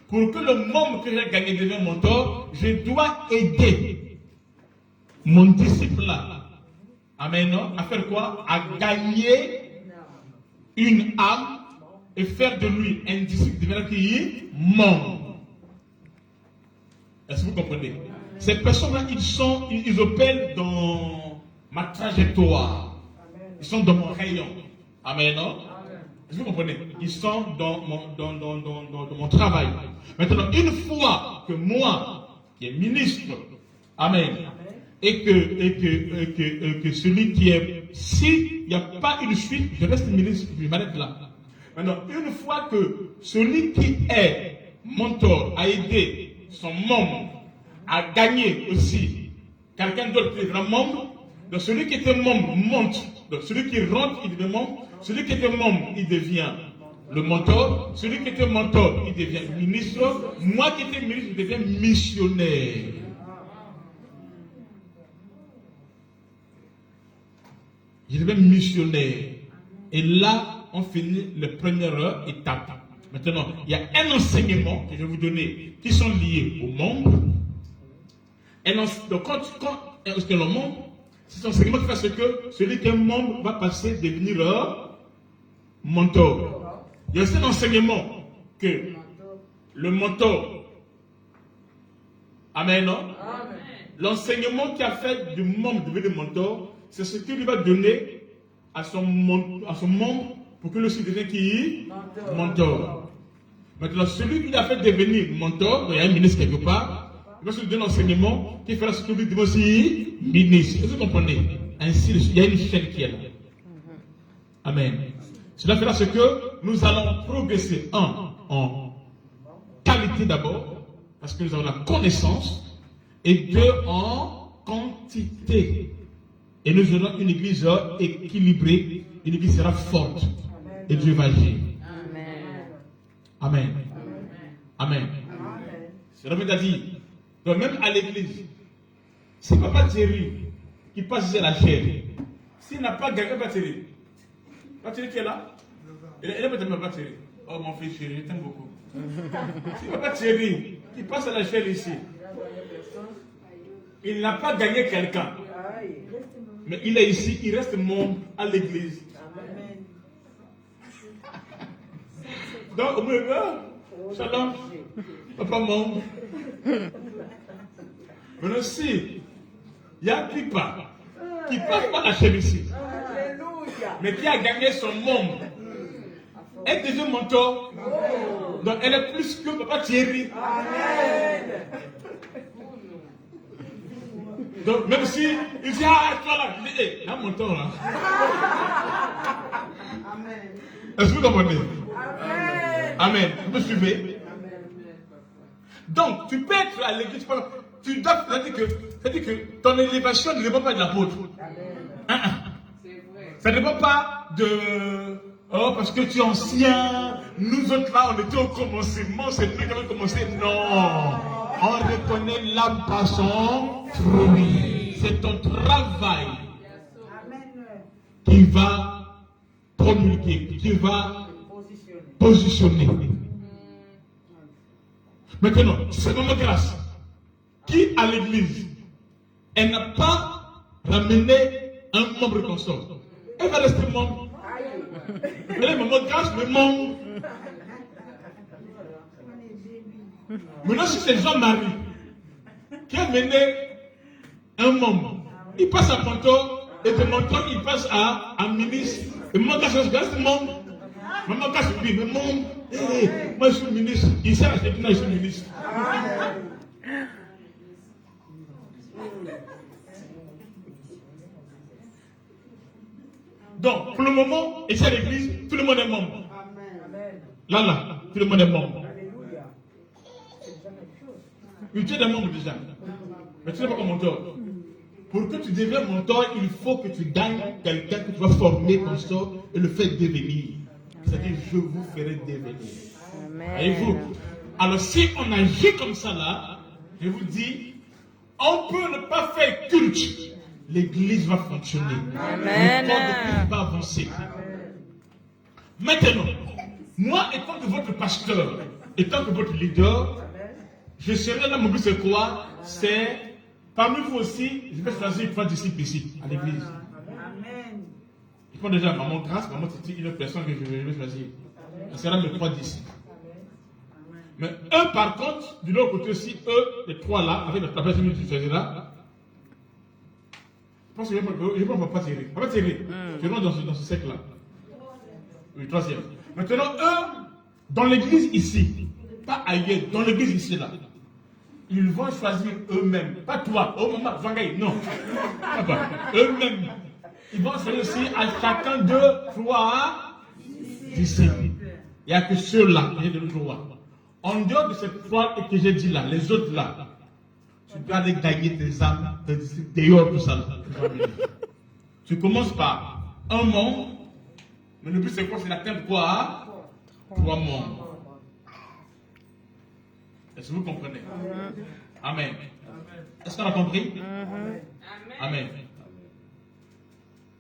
Pour que le membre que j'ai gagné devienne mentor, je dois aider mon disciple là. Amen. À faire quoi? À gagner une âme et faire de lui un disciple qui est membre. Est-ce que vous comprenez? Ces personnes-là, ils opèrent dans ma trajectoire. Ils sont dans mon rayon. Amen. Est-ce que vous comprenez? Ils sont dans mon travail. Maintenant, une fois que moi, qui est ministre, amen, et que celui qui est, s'il n'y a pas une suite, je reste ministre, je m'arrête là. Maintenant, une fois que celui qui est mentor a aidé son membre à gagner aussi quelqu'un d'autre qui est grand membre, donc celui qui était membre monte. Donc celui qui rentre, il devient membre. Celui qui était membre, il devient le mentor. Celui qui était mentor, il devient ministre. Moi qui étais ministre, je deviens missionnaire. Je deviens missionnaire. Et là, on finit la première étape. Maintenant, il y a un enseignement que je vais vous donner qui sont liés aux membres. Donc, quand est-ce que le membre, c'est un enseignement qui fait ce que celui qui est membre va passer à devenir mentor. Il y a aussi un enseignement que le mentor. Amen, non? L'enseignement qui a fait du membre devenir mentor, c'est ce qu'il va donner à son membre pour que le aussi devienne qui? Mentor. Maintenant, celui qui l'a fait devenir mentor, il y a un ministre quelque part, il va se donner l'enseignement qui fera ce que lui devient aussi ministre. Est-ce que vous comprenez? Ainsi, il y a une chaîne qui est là. Amen. Cela fera ce que nous allons progresser, en qualité d'abord, parce que nous avons la connaissance, et deux, en quantité. Et nous aurons une église équilibrée, une église sera forte, et Dieu va agir. Amen. Amen. C'est le même a dit. Donc même à l'église, c'est Papa Thierry qui passe ici à la chair. S'il n'a pas gagné Papa Thierry, Papa Thierry qui est là, il est peut-être Papa Thierry. Oh mon fils chéri, je t'aime beaucoup. C'est Papa Thierry qui passe à la chair ici. Il n'a pas gagné quelqu'un. Mais il est ici, il reste membre à l'église. Donc, au milieu, shalom, papa membre. Maintenant, si il y a un pipa qui passe par la chaîne ici, mais qui a gagné son membre, elle est déjà mentor. Donc, elle est plus que Papa Thierry. Donc, même si il dit, ah, toi là, il dit, hé, là, mentor là. Est-ce que vous comprenez? Amen. Vous me suivez? Donc, tu peux être à l'église, tu dois, c'est-à-dire que ton élévation ne dépend pas de l'apôtre. Ça ne dépend pas de, oh, parce que tu es ancien, nous autres là, on était au commencement, c'est lui qui avait commencé. Non. On reconnaît l'âme par son fruit. C'est ton travail qui va promulguer, qui va positionner. Maintenant, c'est vraiment grâce. Qui à l'église, elle n'a pas ramené un membre consort. Elle va rester membre. Elle est membre grâce, mais membre. Maintenant, si c'est Jean-Marie qui a mené un membre, il passe à mentor, et de mentor, il passe à ministre. Et moi, quand je reste membre, maman, quand je dis, mais membre, moi je suis ministre, il sert à ce que je suis ministre. Donc, pour le moment, ici à l'église, tout le monde est membre. Là, tout le monde est membre. Oui, tu es un membre déjà. Mais tu n'es pas comme mentor. Pour que tu deviennes mentor, il faut que tu gagnes quelqu'un que tu vas former ton sort et le faire devenir. C'est-à-dire, je vous ferai devenir. Voyez-vous? Alors, si on agit comme ça là, je vous dis, on peut ne pas faire culte. L'église va fonctionner. Amen. Le corps de Christ va avancer. Maintenant, moi, étant que votre pasteur, étant que votre leader, je serai là, mon but c'est quoi? C'est, parmi vous aussi, je vais choisir 3 disciples ici, à l'église. Ils font déjà Maman Grâce, Maman Titi, une personne que je vais choisir. Ce sera mes 3 disciples. Mais eux, par contre, de l'autre côté aussi, eux, les 3 là, avec la personne que tu choisiras, je pense que je vais prendre Papa Thierry. Papa Thierry, tu rentres dans ce cercle là. Oui, 3e. Maintenant, eux, dans l'église ici, pas ailleurs, dans l'église ici là, ils vont choisir eux-mêmes. Pas toi, oh maman, Vangaï, non. Eux-mêmes. Ils vont choisir aussi à chacun d'eux 3 disciples. Il n'y a que ceux-là qui viennent de nous voir. En dehors de ces trois que j'ai dit là, les autres là, tu dois aller gagner tes âmes, tes disciples, dehors tout ça là. Tu commences par un monde, mais le but c'est quoi? C'est d'atteindre quoi? 3 mondes. Est-ce que vous comprenez? Amen. Est-ce qu'on a compris? Amen.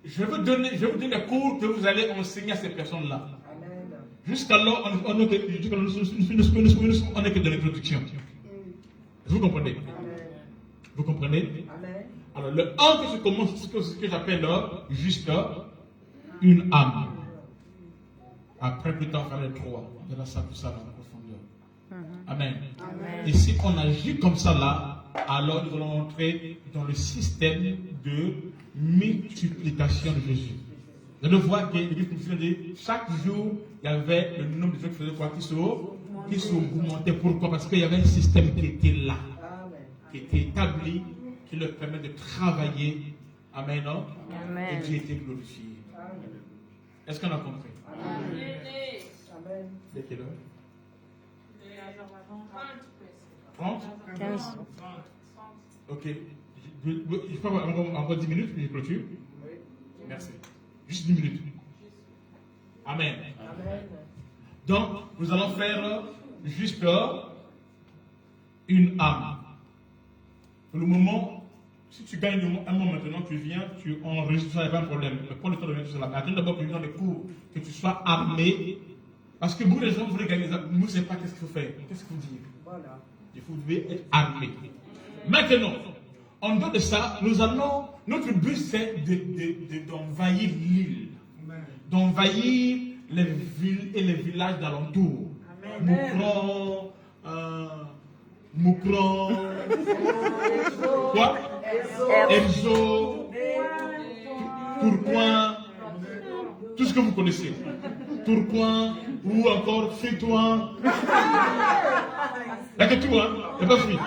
Je vais vous donner des cours que vous allez enseigner à ces personnes-là. Jusqu'alors, on n'est que de l'introduction. Vous comprenez? Vous comprenez? Alors, le 1 que je commence, ce que j'appelle juste une âme. Après, plus tard, on fera le 3. On verra ça, tout ça dans la profondeur. Amen. Et si on agit comme ça là, alors nous allons entrer dans le système de multiplication de Jésus. Vous allez voir que l'Église dit chaque jour, il y avait le nombre de gens qui faisaient quoi? Qui s'augmentaient. Pourquoi? Parce qu'il y avait un système qui était là, qui était établi, qui leur permet de travailler. Amen. Non? Amen. Et Dieu était glorifié. Est-ce qu'on a compris? Amen. C'est quelle heure? 30? 15. Ok. Je peux avoir encore 10 minutes, puis je clôture. Merci. Juste 10 minutes. Amen. Amen. Donc, nous allons faire juste une âme. Pour le moment, si tu gagnes un moment maintenant, tu viens, tu enregistres, ça n'est pas un problème. Mais prends le temps de mettre sur la main. Attends d'abord que tu dans les cours, que tu sois armé. Parce que vous, les gens, vous voulez gagner des âmes. Nous, c'est pas qu'est-ce qu'il faut faire. Qu'est-ce qu'il faut dire? Voilà. Il faut être armé. Maintenant, en dehors de ça, notre but c'est d'envahir l'île, d'envahir les villes et les villages d'alentour. Moukron, quoi? Erzo, Tourcoing, tout ce que vous connaissez. Tourcoing, ou encore Fritouin. Il n'y a que tout, hein? Il n'y a pas Frit.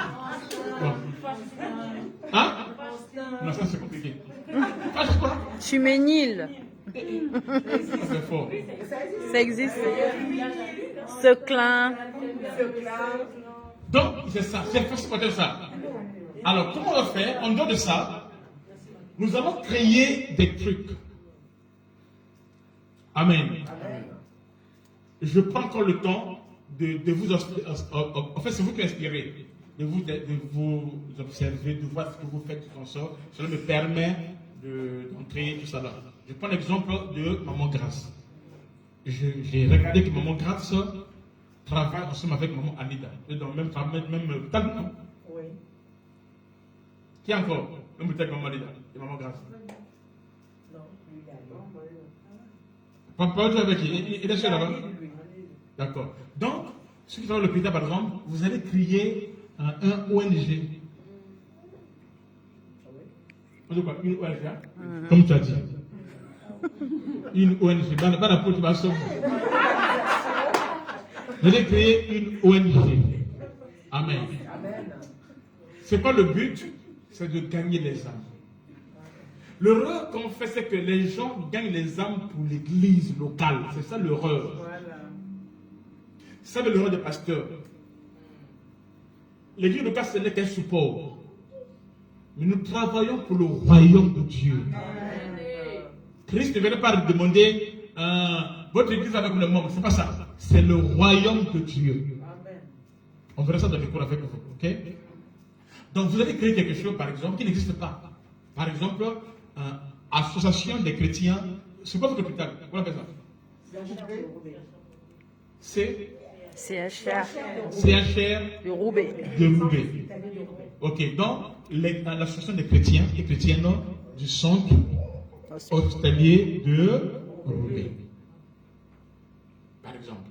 Bon. Hein? Non, ça c'est compliqué. Ah, c'est quoi? Tuménil. C'est fort. Ça existe. Seclin. Donc, c'est ça. C'est facile ça. Alors, comment on va faire? En dehors de ça, nous allons créer des trucs. Amen. Je prends encore le temps de vous... En fait, c'est vous qui inspirez. De vous observer, de voir ce que vous faites, tout en sort. Cela me permet d'entrer tout ça là. Je prends l'exemple de Maman Grace. J'ai regardé que Maman Grace travaille ensemble avec Maman Anida. Dans le même table, non? Oui. Qui encore? Le même table que Maman Anida et Maman Grace. Non, lui, il a Pas avec qui? Il est seul là-bas? D'accord. Donc, ceux qui travaillent à l'hôpital, par exemple, vous allez créer un ONG. On dit quoi? Une ONG, hein? Comme tu as dit. Une ONG. Dans la peau, tu vas sauver. Vous allez créer une ONG. Amen. C'est pas le but, c'est de gagner les âmes. L'erreur qu'on fait, c'est que les gens gagnent les âmes pour l'église locale. C'est ça l'erreur. C'est ça l'erreur des pasteurs. L'église locale, ce n'est qu'un support. Mais nous travaillons pour le royaume de Dieu. Christ ne venait pas demander votre église avec le monde. C'est pas ça. C'est le royaume de Dieu. On verra ça dans les cours avec vous. Ok? Donc vous allez créer quelque chose, par exemple, qui n'existe pas. Par exemple, association des chrétiens. C'est quoi votre hôpital? Comment on appelle ça? C'est CHR. CHR De Roubaix. de Roubaix. Ok, donc l'association des chrétiens et chrétiennes du centre hospitalier de Roubaix. Par exemple.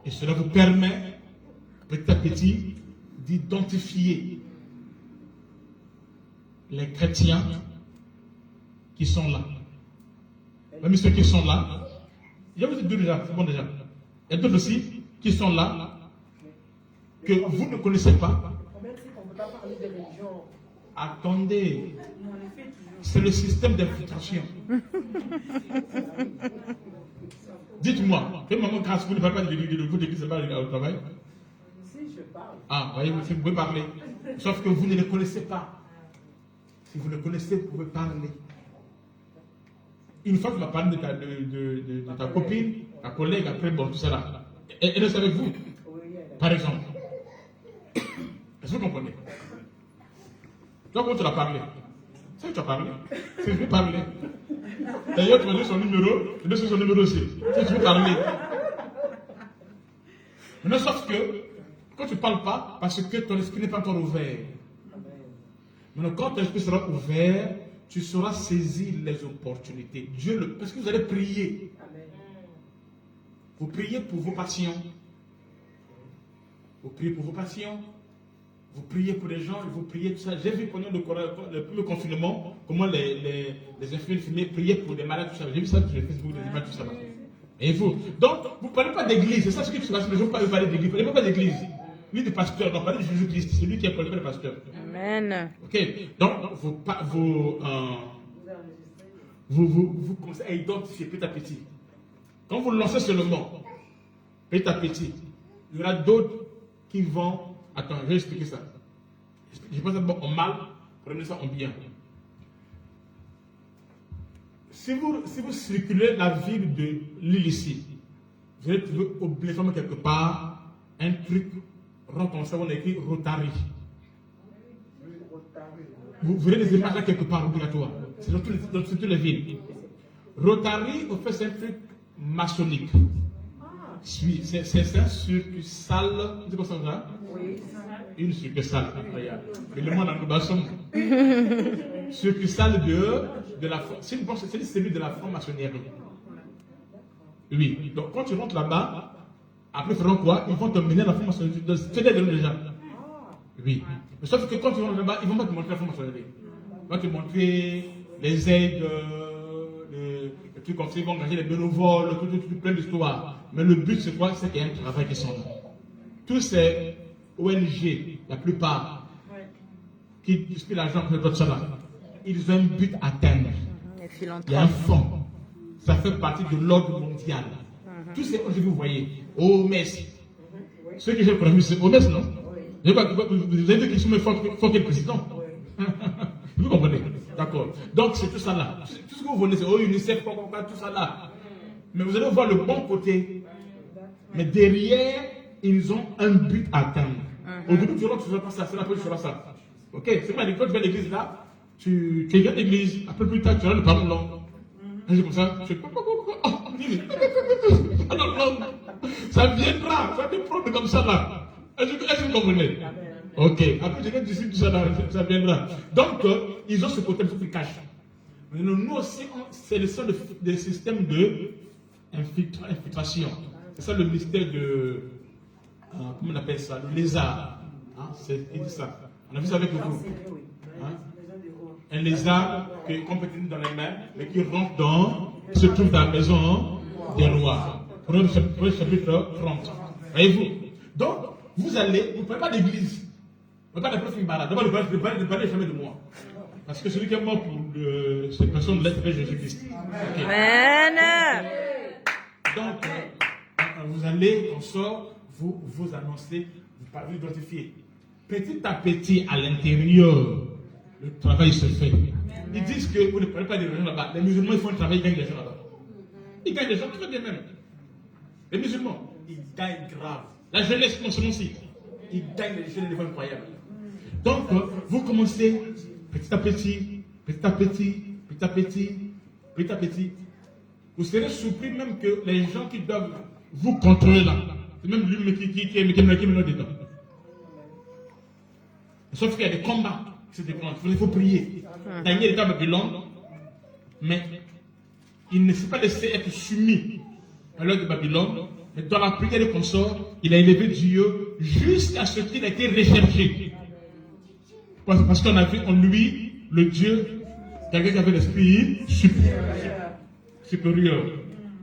Et cela vous permet, petit à petit, d'identifier les chrétiens qui sont là. Même ceux qui sont là, il y a deux déjà, c'est bon déjà. Il y a d'autres aussi qui sont là, que vous ne connaissez pas. Attendez, c'est le système d'infiltration. Dites-moi, que maman grâce, vous ne parlez pas de votre église au travail? Si je parle. Ah, voyez, vous pouvez parler. Sauf que vous ne les connaissez pas. Si vous le connaissez, vous pouvez parler. Une fois que tu vas parler de ta copine, ta collègue, après, bon, tout ça là. Elle est avec vous, Oui, par exemple. Est-ce que vous comprenez? Donc, comment tu vas parler? C'est que tu as parlé. C'est que je vais parler. D'ailleurs, tu vas donner son numéro, tu donnes son numéro aussi. C'est que tu veux parler. Mais sauf que, quand tu ne parles pas, parce que ton esprit n'est pas encore ouvert. Maintenant, quand ton esprit sera ouvert, tu sauras saisir les opportunités. Parce que vous allez prier. Vous priez pour vos patients. Vous priez pour vos patients. Vous priez pour les gens, vous priez tout ça. J'ai vu pendant le premier confinement, comment les infirmiers priaient pour les malades, tout ça. J'ai vu ça sur Facebook, les images, tout ça. Et vous, donc, vous ne parlez pas d'église, c'est ça ce qui se passe. Les gens ne parlent pas d'église, vous ne parlez pas d'église. Ni de pasteur, donc parlez de Jésus-Christ, c'est lui qui est appelé le pasteur. Amen. Ok, donc vous commencez à identifier petit à petit. Quand vous lancez seulement, petit à petit, il y aura d'autres qui vont. Attends, je vais expliquer ça. Je pense d'abord en mal, pour amener ça en bien. Si vous circulez la ville de l'île ici, vous allez trouver obligatoirement quelque part un truc rond comme ça, on a écrit Rotary. Vous verrez des images là quelque part obligatoire. C'est dans toutes les villes. Rotary, au fait, c'est un truc maçonnique. C'est un succursale, c'est quoi ça va? Oui. Une succursale, regarde. Mais le monde en nous succursale de la c'est une cellule de la franc-maçonnerie. Oui, donc quand tu rentres là-bas, après ils feront quoi? Ils vont te mener à la franc-maçonnerie. C'est déjà. Oui. Mais sauf que quand tu rentres là-bas, ils ne vont pas te montrer la franc-maçonnerie. Ils vont te montrer les aides, les trucs comme ça, ils vont engager les bénévoles, tout plein d'histoires. Mais le but c'est quoi? C'est qu'il y a un travail qui sont là. Tous ces ONG, la plupart, qui distribuent l'argent pour tout ça là, ils ont un but à atteindre. Il y a un fonds. Ça fait partie de l'ordre mondial. Tous ces ONG que vous voyez, OMS, ceux que j'ai promis, c'est OMS, non? Vous avez vu qu'ils sont forts que le président. Vous comprenez? D'accord. Donc c'est tout ça là. Tout ce que vous voyez, c'est UNICEF, tout ça là. Mais vous allez voir le bon côté. Mais derrière, ils ont un but à atteindre. Au début, tu rentres, tu ne fais pas ça, c'est après tu feras ça. Ok? C'est pas quand tu vas à l'église là, tu viens à l'église, après plus tard, tu auras le parlement. C'est comme ça, tu fais non, ça viendra, ça te prendre comme ça là. Est-ce que vous comprenez? Ok, après tu viens d'ici, tout ça là, ça viendra. Donc, ils ont ce côté qui cache. Mais nous aussi, c'est le seul des systèmes d'infiltration. C'est ça le mystère de. Comment on appelle ça? Le lézard. Hein? Il dit ça. On a vu ça avec le groupe. Hein? Un lézard qu'on peut tenir dans les mains, mais qui rentre se trouve dans la maison des rois. Pour le chapitre 30. Voyez-vous? Donc, vous ne parlez pas d'église. Vous ne parlez pas de prophète Mbara. D'abord, ne parlez jamais de moi. Parce que celui qui est mort pour cette personne là, c'est Jésus-Christ. Okay. Amen. Donc, vous allez, on sort, vous annoncez, vous identifiez. Petit à petit, à l'intérieur, le travail se fait. Ils disent que vous ne parlez pas des gens là-bas. Les musulmans, ils font un travail, ils gagnent des gens là-bas. Ils gagnent des gens très bien même. Les musulmans, ils gagnent grave. La jeunesse, non seulement aussi, ils gagnent des niveaux incroyables. Donc, vous commencez petit à petit, petit à petit, petit à petit, petit à petit. Vous serez surpris même que les gens qui doivent vous contrôler là, c'est même lui qui est dedans. Sauf qu'il y a des combats qui se déclenchent. Il faut prier. Daniel est à Babylone, mais il ne s'est pas laissé être soumis à l'heure de Babylone. Mais dans la prière des consorts, il a élevé Dieu jusqu'à ce qu'il ait été recherché. Parce qu'on a vu en lui le Dieu, quelqu'un qui avait l'esprit supérieur.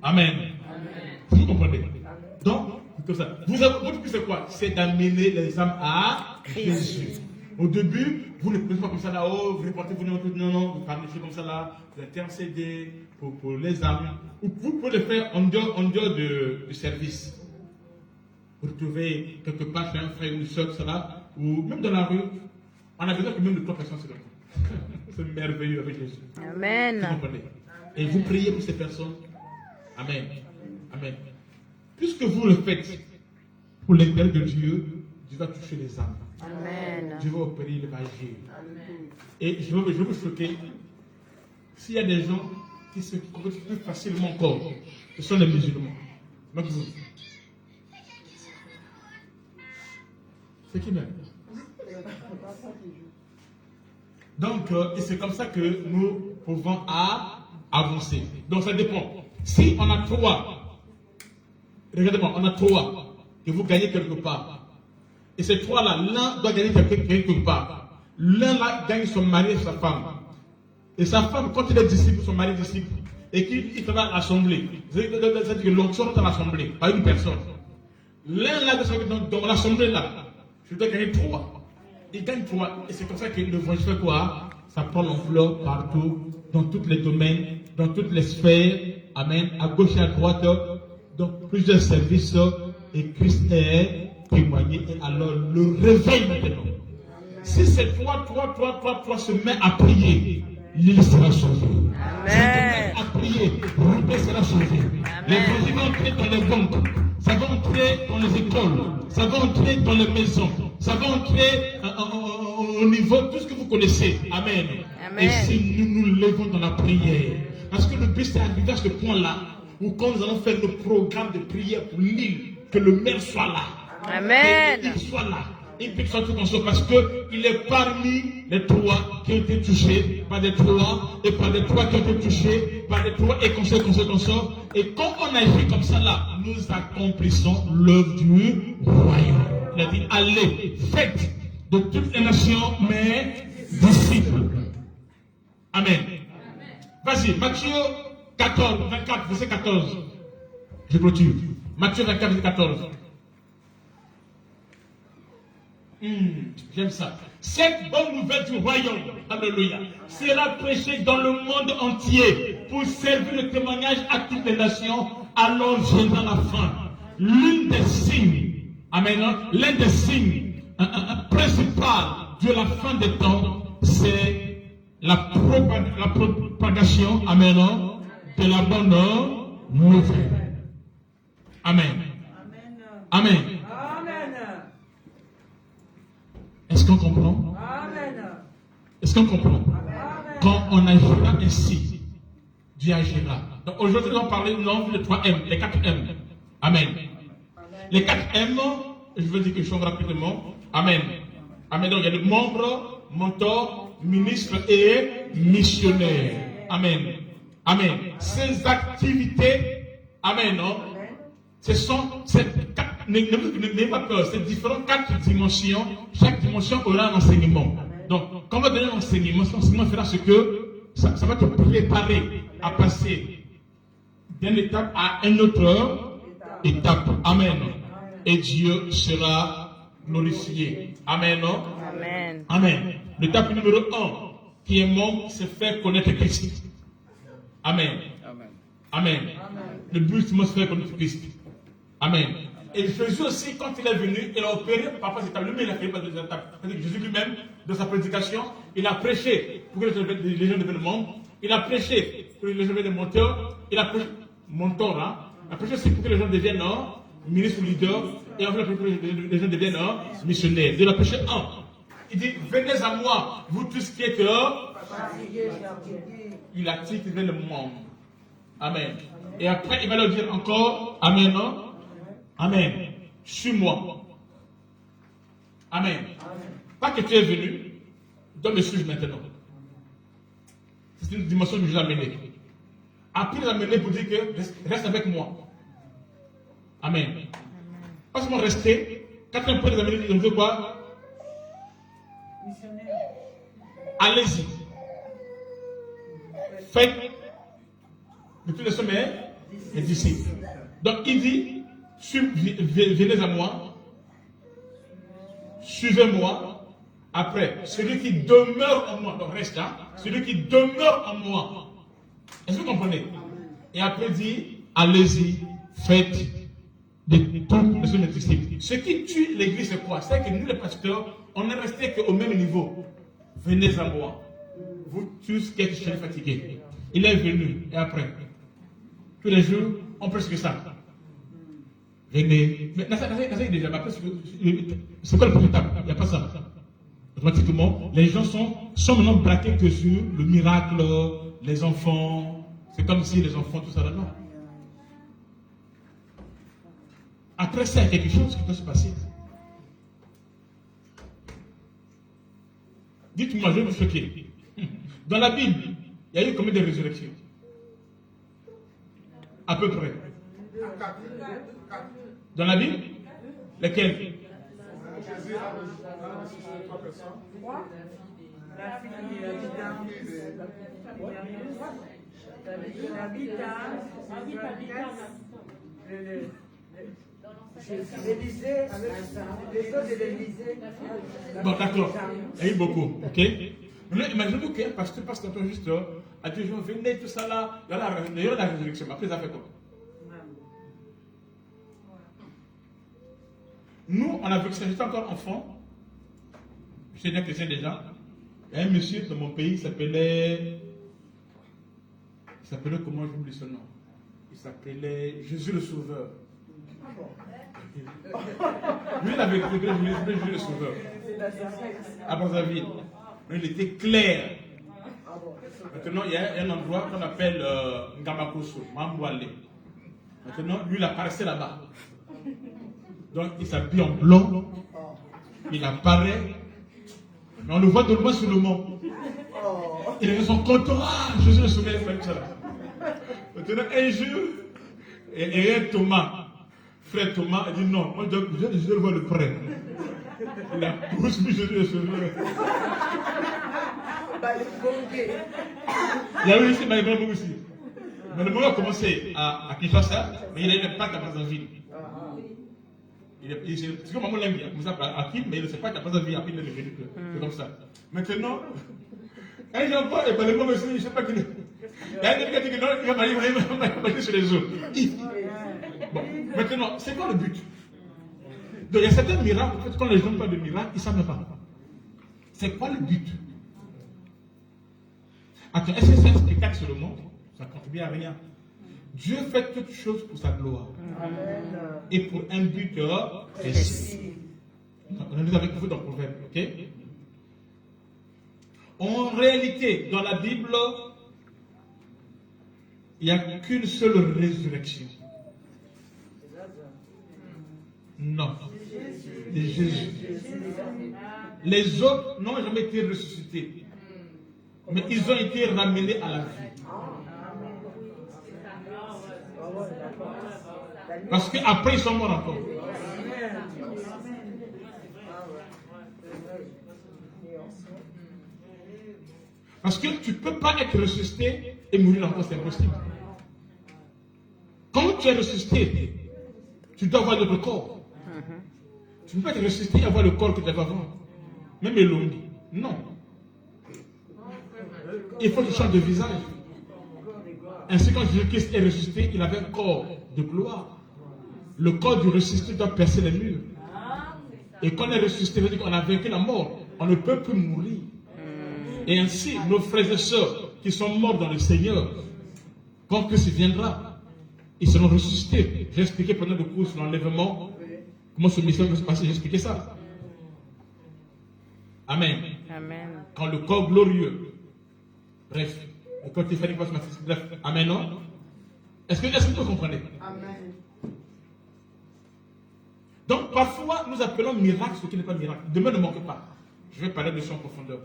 Amen. Vous comprenez? Donc, comme ça. Votre but c'est quoi? C'est d'amener les âmes à Jésus. Au début, vous ne prenez pas comme ça là-haut, vous reportez, vous non, vous parlez comme ça là, vous intercédez pour les âmes. Vous pouvez le faire en dehors du service. Vous retrouvez quelque part chez un frère ou une soeur, ça, ou même dans la rue. On a besoin que même de 3 personnes se donnent. C'est merveilleux avec Jésus. Amen. Vous comprenez? Et vous priez pour ces personnes. Amen. Amen. Puisque vous le faites pour l'intérêt de Dieu, Dieu va toucher les âmes. Amen. Dieu va opérer, il va agir. Et je vais vous choquer. S'il y a des gens qui se convertissent plus facilement encore, ce sont les musulmans. Donc vous. C'est qui même? Donc, et c'est comme ça que nous pouvons avancer. Donc, ça dépend. Si on a 3, regardez-moi, on a 3, et vous gagnez quelque part. Et ces 3-là, l'un doit gagner quelque part. L'un là gagne son mari et sa femme. Et sa femme, quand il est disciple, son mari est disciple, et qu'il va à l'assemblée, c'est-à-dire que l'onction est à l'assemblée, pas une personne. L'un là, dans l'assemblée là, je dois gagner 3. Il gagne 3. Et c'est comme ça que le voyage fait quoi? Ça prend l'ampleur partout, dans tous les domaines, dans toutes les sphères. Amen. À gauche et à droite, dans plusieurs services. Et Christ est témoigné. Et alors, le réveil maintenant. Si ces 3 se met à prier, l'île sera sauvée. Amen. À prier, l'île sera sauvée. Les projets vont entrer dans les banques. Ça va entrer dans les écoles. Ça va entrer dans les maisons. Ça va entrer au niveau de tout ce que vous connaissez. Amen. Amen. Et si nous nous levons dans la prière, parce que le but c'est d'arriver à ce point-là, où quand nous allons faire le programme de prière pour l'île, que le maire soit là. Amen. Qu'il soit là. Il peut soit tout comme ça parce qu'il est parmi les 3 qui ont été touchés par des 3 et par des 3 qui ont été touchés par des 3 et comme ça. Et quand on agit comme ça là, nous accomplissons l'œuvre du royaume. Il a dit, allez, faites de toutes les nations mes disciples. Amen. Vas-y, Matthieu 14, 24, verset 14. Je clôture. Matthieu 24, verset 14. J'aime ça. Cette bonne nouvelle du royaume, alléluia, sera prêchée dans le monde entier pour servir le témoignage à toutes les nations. Alors viendra la fin. L'un des signes, amen, l'un des signes principal de la fin des temps, c'est la propagation, amen, de la bonne nouvelle. Amen. Amen. Est-ce qu'on comprend? Est-ce qu'on comprend? Quand on agira ainsi, Dieu agira. Donc aujourd'hui, nous allons parler de 3 M, les 4 M. Amen. Les 4 M, je veux dire quelque chose rapidement. Amen. Amen. Donc il y a le membre, mentor, ministre et missionnaire. Amen. Amen. Ces activités, amen, non? Ce sont ces 4. N'ayez pas peur, c'est différent, 4 dimensions. Chaque dimension aura un enseignement. Donc, quand on va donner un enseignement, cet enseignement fera ce que ça va te préparer à passer d'une étape à une autre étape. Amen. Et Dieu sera glorifié. Amen. Amen. Amen. L'étape numéro 1 qui est membre, c'est faire connaître Christ. Amen. Amen. Le but, c'est faire connaître Christ. Amen. Et Jésus aussi, quand il est venu, il a opéré par rapport à ces étapes. Lui-même, il a fait par des étapes. Jésus lui-même, dans sa prédication, il a prêché pour que les gens deviennent membres. Il a prêché pour que les gens deviennent mentors. Il a prêché, mentor, hein. Il a prêché aussi pour que les gens deviennent ministres ou leaders. Et enfin, pour que les gens deviennent missionnaires. Il a prêché 1. Il dit, venez à moi, vous tous qui êtes il a dit qu'il devient le membre. Amen. Et après, il va leur dire encore, Amen, non? Amen. Suis-moi. Amen. Pas que tu es venu, tu dois me suivre maintenant. C'est une dimension que je l'ai amenée. Après, il l'a amené pour dire que reste avec moi. Amen. Pas seulement rester. Quatrième point des amenés, il veut quoi? Allez-y. Faites de tous les sommets les disciples. Donc il dit, venez à moi, suivez-moi, Après, celui qui demeure en moi, donc reste là, celui qui demeure en moi. Est-ce que vous comprenez? Et après dit, allez-y, faites de tout les autres disciples. Ce qui tue l'église, c'est quoi? C'est que nous, les pasteurs, on est resté qu'au même niveau. Venez à moi. Vous tous qui êtes fatigués. Il est venu, et après, tous les jours, on prêche que ça. Venez. Mais déjà, c'est quoi le profitable? Il n'y a pas ça. Automatiquement, les gens sont maintenant braqués que sur le miracle, les enfants. C'est comme si les enfants, tout ça, là, non. Après ça, il y a quelque chose qui peut se passer. Dites-moi, je vais vous choquer. Dans la Bible, il y a eu combien de résurrections? À peu près. Dans la Bible? Lesquelles? Jésus a ressuscité 3 personnes. La fille l'Élysée, les autres de l'Élysée. Bon, d'accord. Il y a eu beaucoup. Ok? Maintenant, imaginez-vous qu'un pasteur passe ton juste à Dieu, venez, tout ça là, il y a la résurrection. Après, ça fait quoi? Nous, on a vu que j'étais encore enfant. J'étais bien chrétien déjà. Il y a un monsieur dans mon pays, il s'appelait comment j'oublie son nom? Il s'appelait Jésus le Sauveur. Lui, il avait été Jésus le Sauveur. À Brazzaville. Il était clair. Maintenant, il y a un endroit qu'on appelle Ngamakoso, Mambouale. Maintenant, lui, il apparaissait là-bas. Donc, il s'habille en blanc. Il apparaît. Mais on le voit de loin sur le mont. Il avait son comptoir. Ah, Jésus le Sauveur, il ça là. Maintenant, un jour, et un Thomas, frère Thomas, il dit non, moi je le vois de près. Il a poussé Jésus le Sauveur. Il y a eu ici, mais il y a aussi. Mais le moment a commencé à Kinshasa, mais il n'est pas capable d'en vivre. C'est comme maman l'aime bien, comme ça, à Kim, mais il ne sait pas qu'il n'a pas envie, après il est revenu. C'est comme ça. Maintenant, quand j'en parle, le moment aussi, je ne sais pas qu'il est. Il y a quelqu'un qui dit que non, il va marcher sur les autres. Bon, maintenant, c'est quoi le but? Donc, il y a certains miracles, en fait, quand les gens parlent de miracles, ils ne savent pas. C'est quoi le but? Attends, est-ce que c'est un spectacle sur le monde? Ça ne contribue à rien. Dieu fait toutes choses pour sa gloire. Amen. Et pour un but précis. On est avec vous dans le proverbe, ok? En réalité, dans la Bible, il n'y a qu'une seule résurrection. Non. C'est Jésus. Les autres n'ont jamais été ressuscités. Mais ils ont été ramenés à la vie. Parce qu'après, ils sont morts encore. Parce que tu ne peux pas être ressuscité et mourir encore, c'est impossible. Quand tu es ressuscité, tu dois avoir notre corps. Tu ne peux pas être ressuscité et avoir le corps que tu avais avant. Même Elongi. Non. Il faut que tu changes de visage. Ainsi, quand Jésus-Christ est ressuscité, il avait un corps de gloire. Le corps du ressuscité doit percer les murs. Et quand on est ressuscité, ça veut dire qu'on a vaincu la mort. On ne peut plus mourir. Et ainsi, nos frères et sœurs qui sont morts dans le Seigneur, quand Christ viendra, ils seront ressuscités. J'ai expliqué pendant le cours sur l'enlèvement, comment ce mystère va se passer, j'ai expliqué ça. Amen. Amen. Quand le corps glorieux, bref, le corps téléphonique va se passer, bref, amen, non? Est-ce que vous comprenez? Amen. Donc, parfois, nous appelons miracle ce qui n'est pas miracle. Demain, ne manque pas. Je vais parler de ça en profondeur.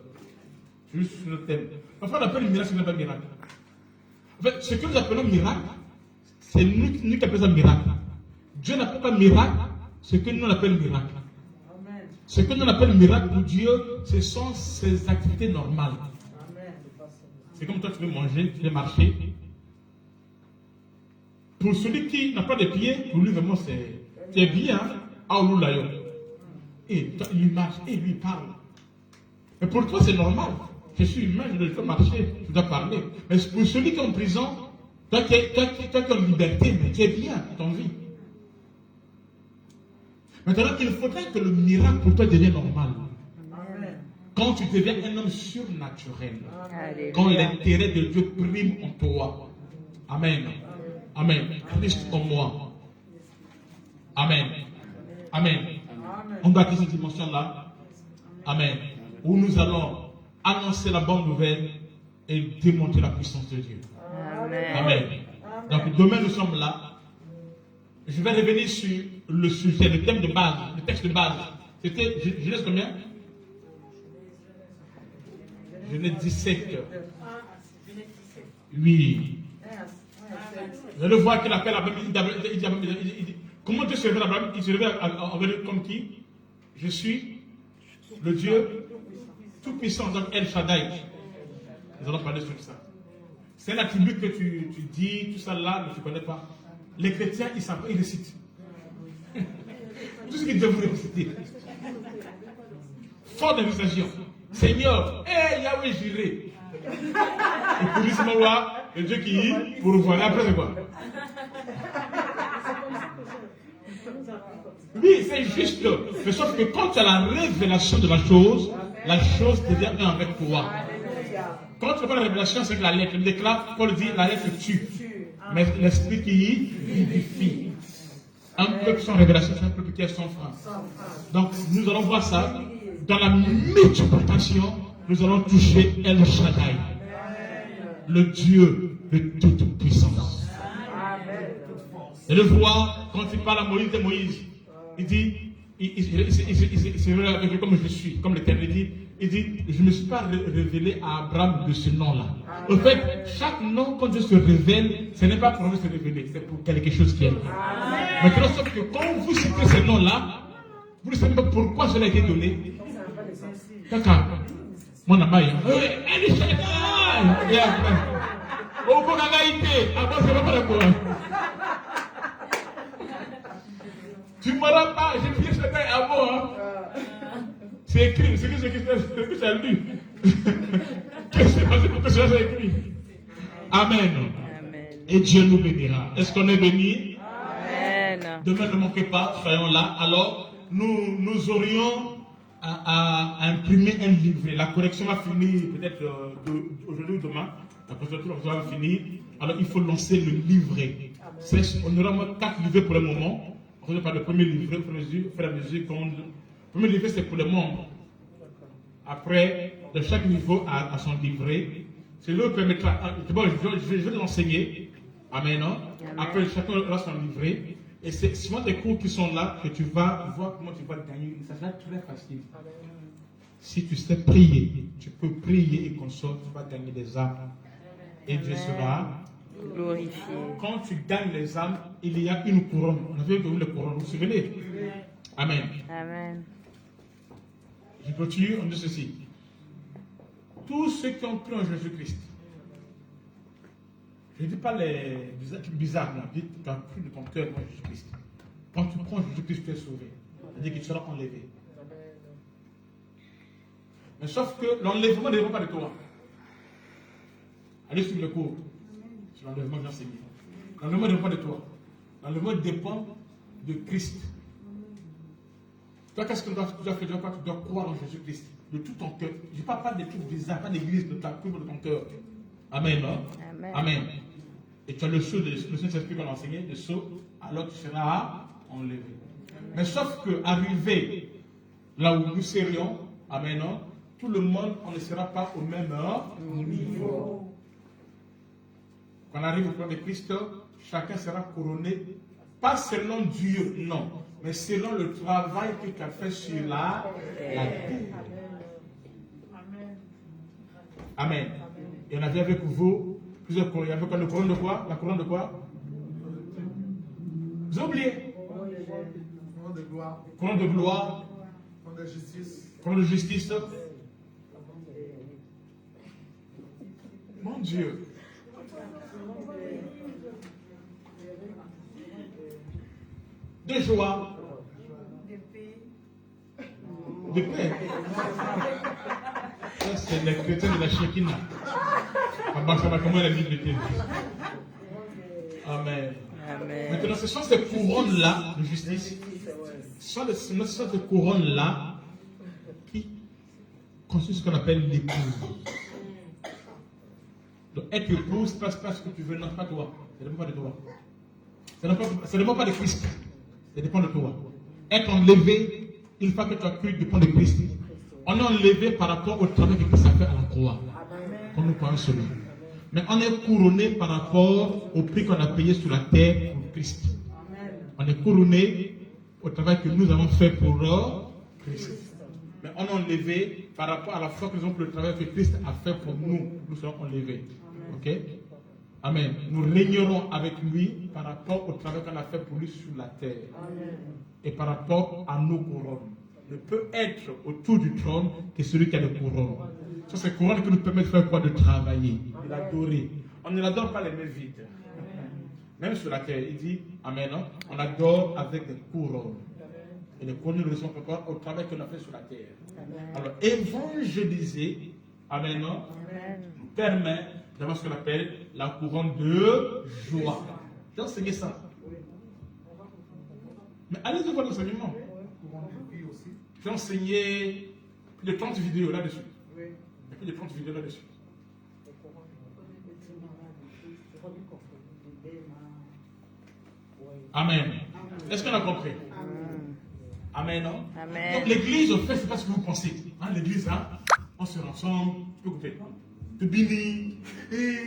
Juste sur le thème. Parfois, on appelle miracle ce qui n'est pas miracle. En fait, ce que nous appelons miracle, c'est nous qui appelons ça miracle. Dieu n'appelle pas miracle ce que nous appelons miracle. Amen. Ce que nous appelons miracle pour Dieu, ce sont ses activités normales. Amen. C'est comme toi, tu veux manger, tu veux marcher. Pour celui qui n'a pas de pieds, pour lui, vraiment, c'est bien. Et il marche, et lui parle. Mais pour toi, c'est normal. Je suis humain, je dois marcher, je dois parler. Mais pour celui qui est en prison, toi qui es en liberté, mais tu es bien, ton vie. Maintenant, il faudrait que le miracle pour toi devienne normal. Amen. Quand tu deviens un homme surnaturel. Alléluia. Quand l'intérêt de Dieu prime en toi. Amen. Amen. Christ en moi. Amen. Amen. On doit acquérir cette dimension-là. Amen. Où nous allons annoncer la bonne nouvelle et démontrer la puissance de Dieu. Amen. Amen. Donc demain nous sommes là. Je vais revenir sur le sujet, le thème de base, le texte de base. C'était Genèse combien? Genèse 17. Oui. Je le vois qu'il appelle Abraham. Il dit, comment Dieu se révèle à Abraham? Il se révèle comme qui? Je suis le Dieu tout-puissant, donc El Shaddai. Nous allons parler sur ça. C'est un attribut que tu dis, tout ça là, mais tu ne connais pas. Les chrétiens, ils savent, ils récitent. Tout ce qu'ils doivent réciter. Fort d'invitation. Seigneur, Yahweh Jireh. Et pour lui, c'est mon roi, le Dieu qui pour voir. Après, c'est quoi? Oui, c'est juste. Mais sauf que quand tu as la révélation de la chose devient un avec toi. Quand tu n'as pas la révélation, c'est que la lettre. Il déclare, Paul dit, la lettre tue. Mais l'esprit qui vivifie. Un peuple sans révélation, c'est un peuple qui est sans frein. Donc, nous allons voir ça. Dans la multiplication, nous allons toucher El Shaddai, le Dieu de toute puissance. Et le voir, quand il parle à Moïse, il dit, il se révèle avec lui comme je suis, comme l'Éternel dit. Il dit, je ne me suis pas révélé à Abraham de ce nom-là. En fait, chaque nom, quand Dieu se révèle, ce n'est pas pour nous se révéler, c'est pour quelque chose qui est là. Maintenant, sauf que quand vous citez ce nom-là, vous ne savez pas pourquoi cela a été donné. D'accord. Mon amaya. Elle est Shaddai. Et après. Au bon anaïté. Avant, c'est pas d'accord. Tu ne m'auras pas. J'ai dit Shaddai avant. C'est écrit. C'est que tu as lu. Qu'est-ce qui s'est passé pour que ça soit écrit? Amen. Et Dieu nous bénira. Est-ce qu'on est béni? Amen. Demain, ne manquez pas. Soyons là. Alors, nous aurions à imprimer un livret. La correction va finir peut-être aujourd'hui ou demain. La correction va finir. Alors il faut lancer le livret. On aura 4 livrets pour le moment. On ne parle pas le premier livret, au fur et à mesure qu'on. Le premier livret, c'est pour les membres. Après, de chaque niveau a son livret. C'est lui qui permettra. D'abord, je vais l'enseigner. Amen. Après, chacun aura son livret. Et c'est souvent des cours qui sont là que tu vas voir comment tu vas gagner. Ça sera très facile. Si tu sais prier, tu peux prier et consort, tu vas gagner des âmes. Et Dieu sera glorifié. Quand tu gagnes les âmes, il y a une couronne. On avait vu le couronne, vous vous souvenez? Amen. Amen. Je continue, on dit ceci. Tous ceux qui ont cru en Jésus-Christ, je ne dis pas les trucs bizarres, non. Je dis que tu as cru de ton cœur en Jésus-Christ. Quand tu prends Jésus-Christ, tu es sauvé. C'est-à-dire que tu seras enlevé. Mais sauf que l'enlèvement ne dépend pas de toi. Allez suivre le cours. C'est l'enlèvement que j'ai enseigné. L'enlèvement ne dépend pas de toi. L'enlèvement dépend de Christ. Toi, qu'est-ce que tu dois faire? Tu dois croire en Jésus-Christ de tout ton cœur. Je ne parle pas des trucs bizarres, pas d'église, de ta cœur, de ton cœur. Amen. Non? Amen. Amen. Et tu as le sceau, le Saint-Esprit va l'enseigner, le sceau, alors tu seras enlevé. Mais sauf que, arrivé là où nous serions, amen, non? Tout le monde, on ne sera pas au même niveau. Quand on arrive au plan de Christ, chacun sera couronné, pas selon Dieu, non, mais selon le travail que tu as fait sur la terre. Amen. Et on avait avec vous plusieurs couronnes. Il y avait la couronne de quoi? La couronne de quoi? Vous avez oublié? Couronne de gloire. Couronne de gloire. Couronne de justice. Couronne de justice. Mon Dieu. De joie. De paix. Ça, c'est les chrétiens de la Shekinah. Comment la Bible était. Amen. Amen. Maintenant, ce sont ces couronnes-là de justice. Ce sont ces couronnes-là qui constituent ce qu'on appelle l'épouse. Donc, être épouse, c'est pas ce que tu veux, non, pas toi. Ça ne dépend pas de toi. Ça ne dépend pas de Christ. Ça dépend de toi. Être enlevé, une fois que tu as cru, dépend de Christ. On est enlevé par rapport au travail que Christ a fait à la croix. Quand nous croyons cela. Mais on est couronné par rapport au prix qu'on a payé sur la terre pour Christ. On est couronné au travail que nous avons fait pour Christ. Mais on est enlevé par rapport à la foi que nous avons pour le travail que Christ a fait pour nous. Nous serons enlevés. Ok? Amen. Nous régnerons avec lui par rapport au travail qu'on a fait pour lui sur la terre. Et par rapport à nos couronnes. Ne peut être autour du trône que celui qui a le couronne. Ce sont ces couronnes qui nous permettent de faire quoi? De travailler, de l'adorer. On ne l'adore pas les mains vides. Même sur la terre, il dit, amen, non? On adore avec des couronnes. Et les couronnes ne sont pas au travail qu'on a fait sur la terre. Alors, évangéliser, amen, non? Nous permet d'avoir ce qu'on appelle la couronne de joie. J'ai enseigné ça. Mais allez-y voir l'enseignement. J'ai enseigné plus de 30 vidéos là-dessus. Il y a plus de 30 vidéos là-dessus. Amen. Est-ce qu'on a compris? Amen, non? Amen. Donc l'église, en fait, c'est pas ce que vous pensez. Hein, l'église, hein, on se rassemble, écoutez, de bénir, et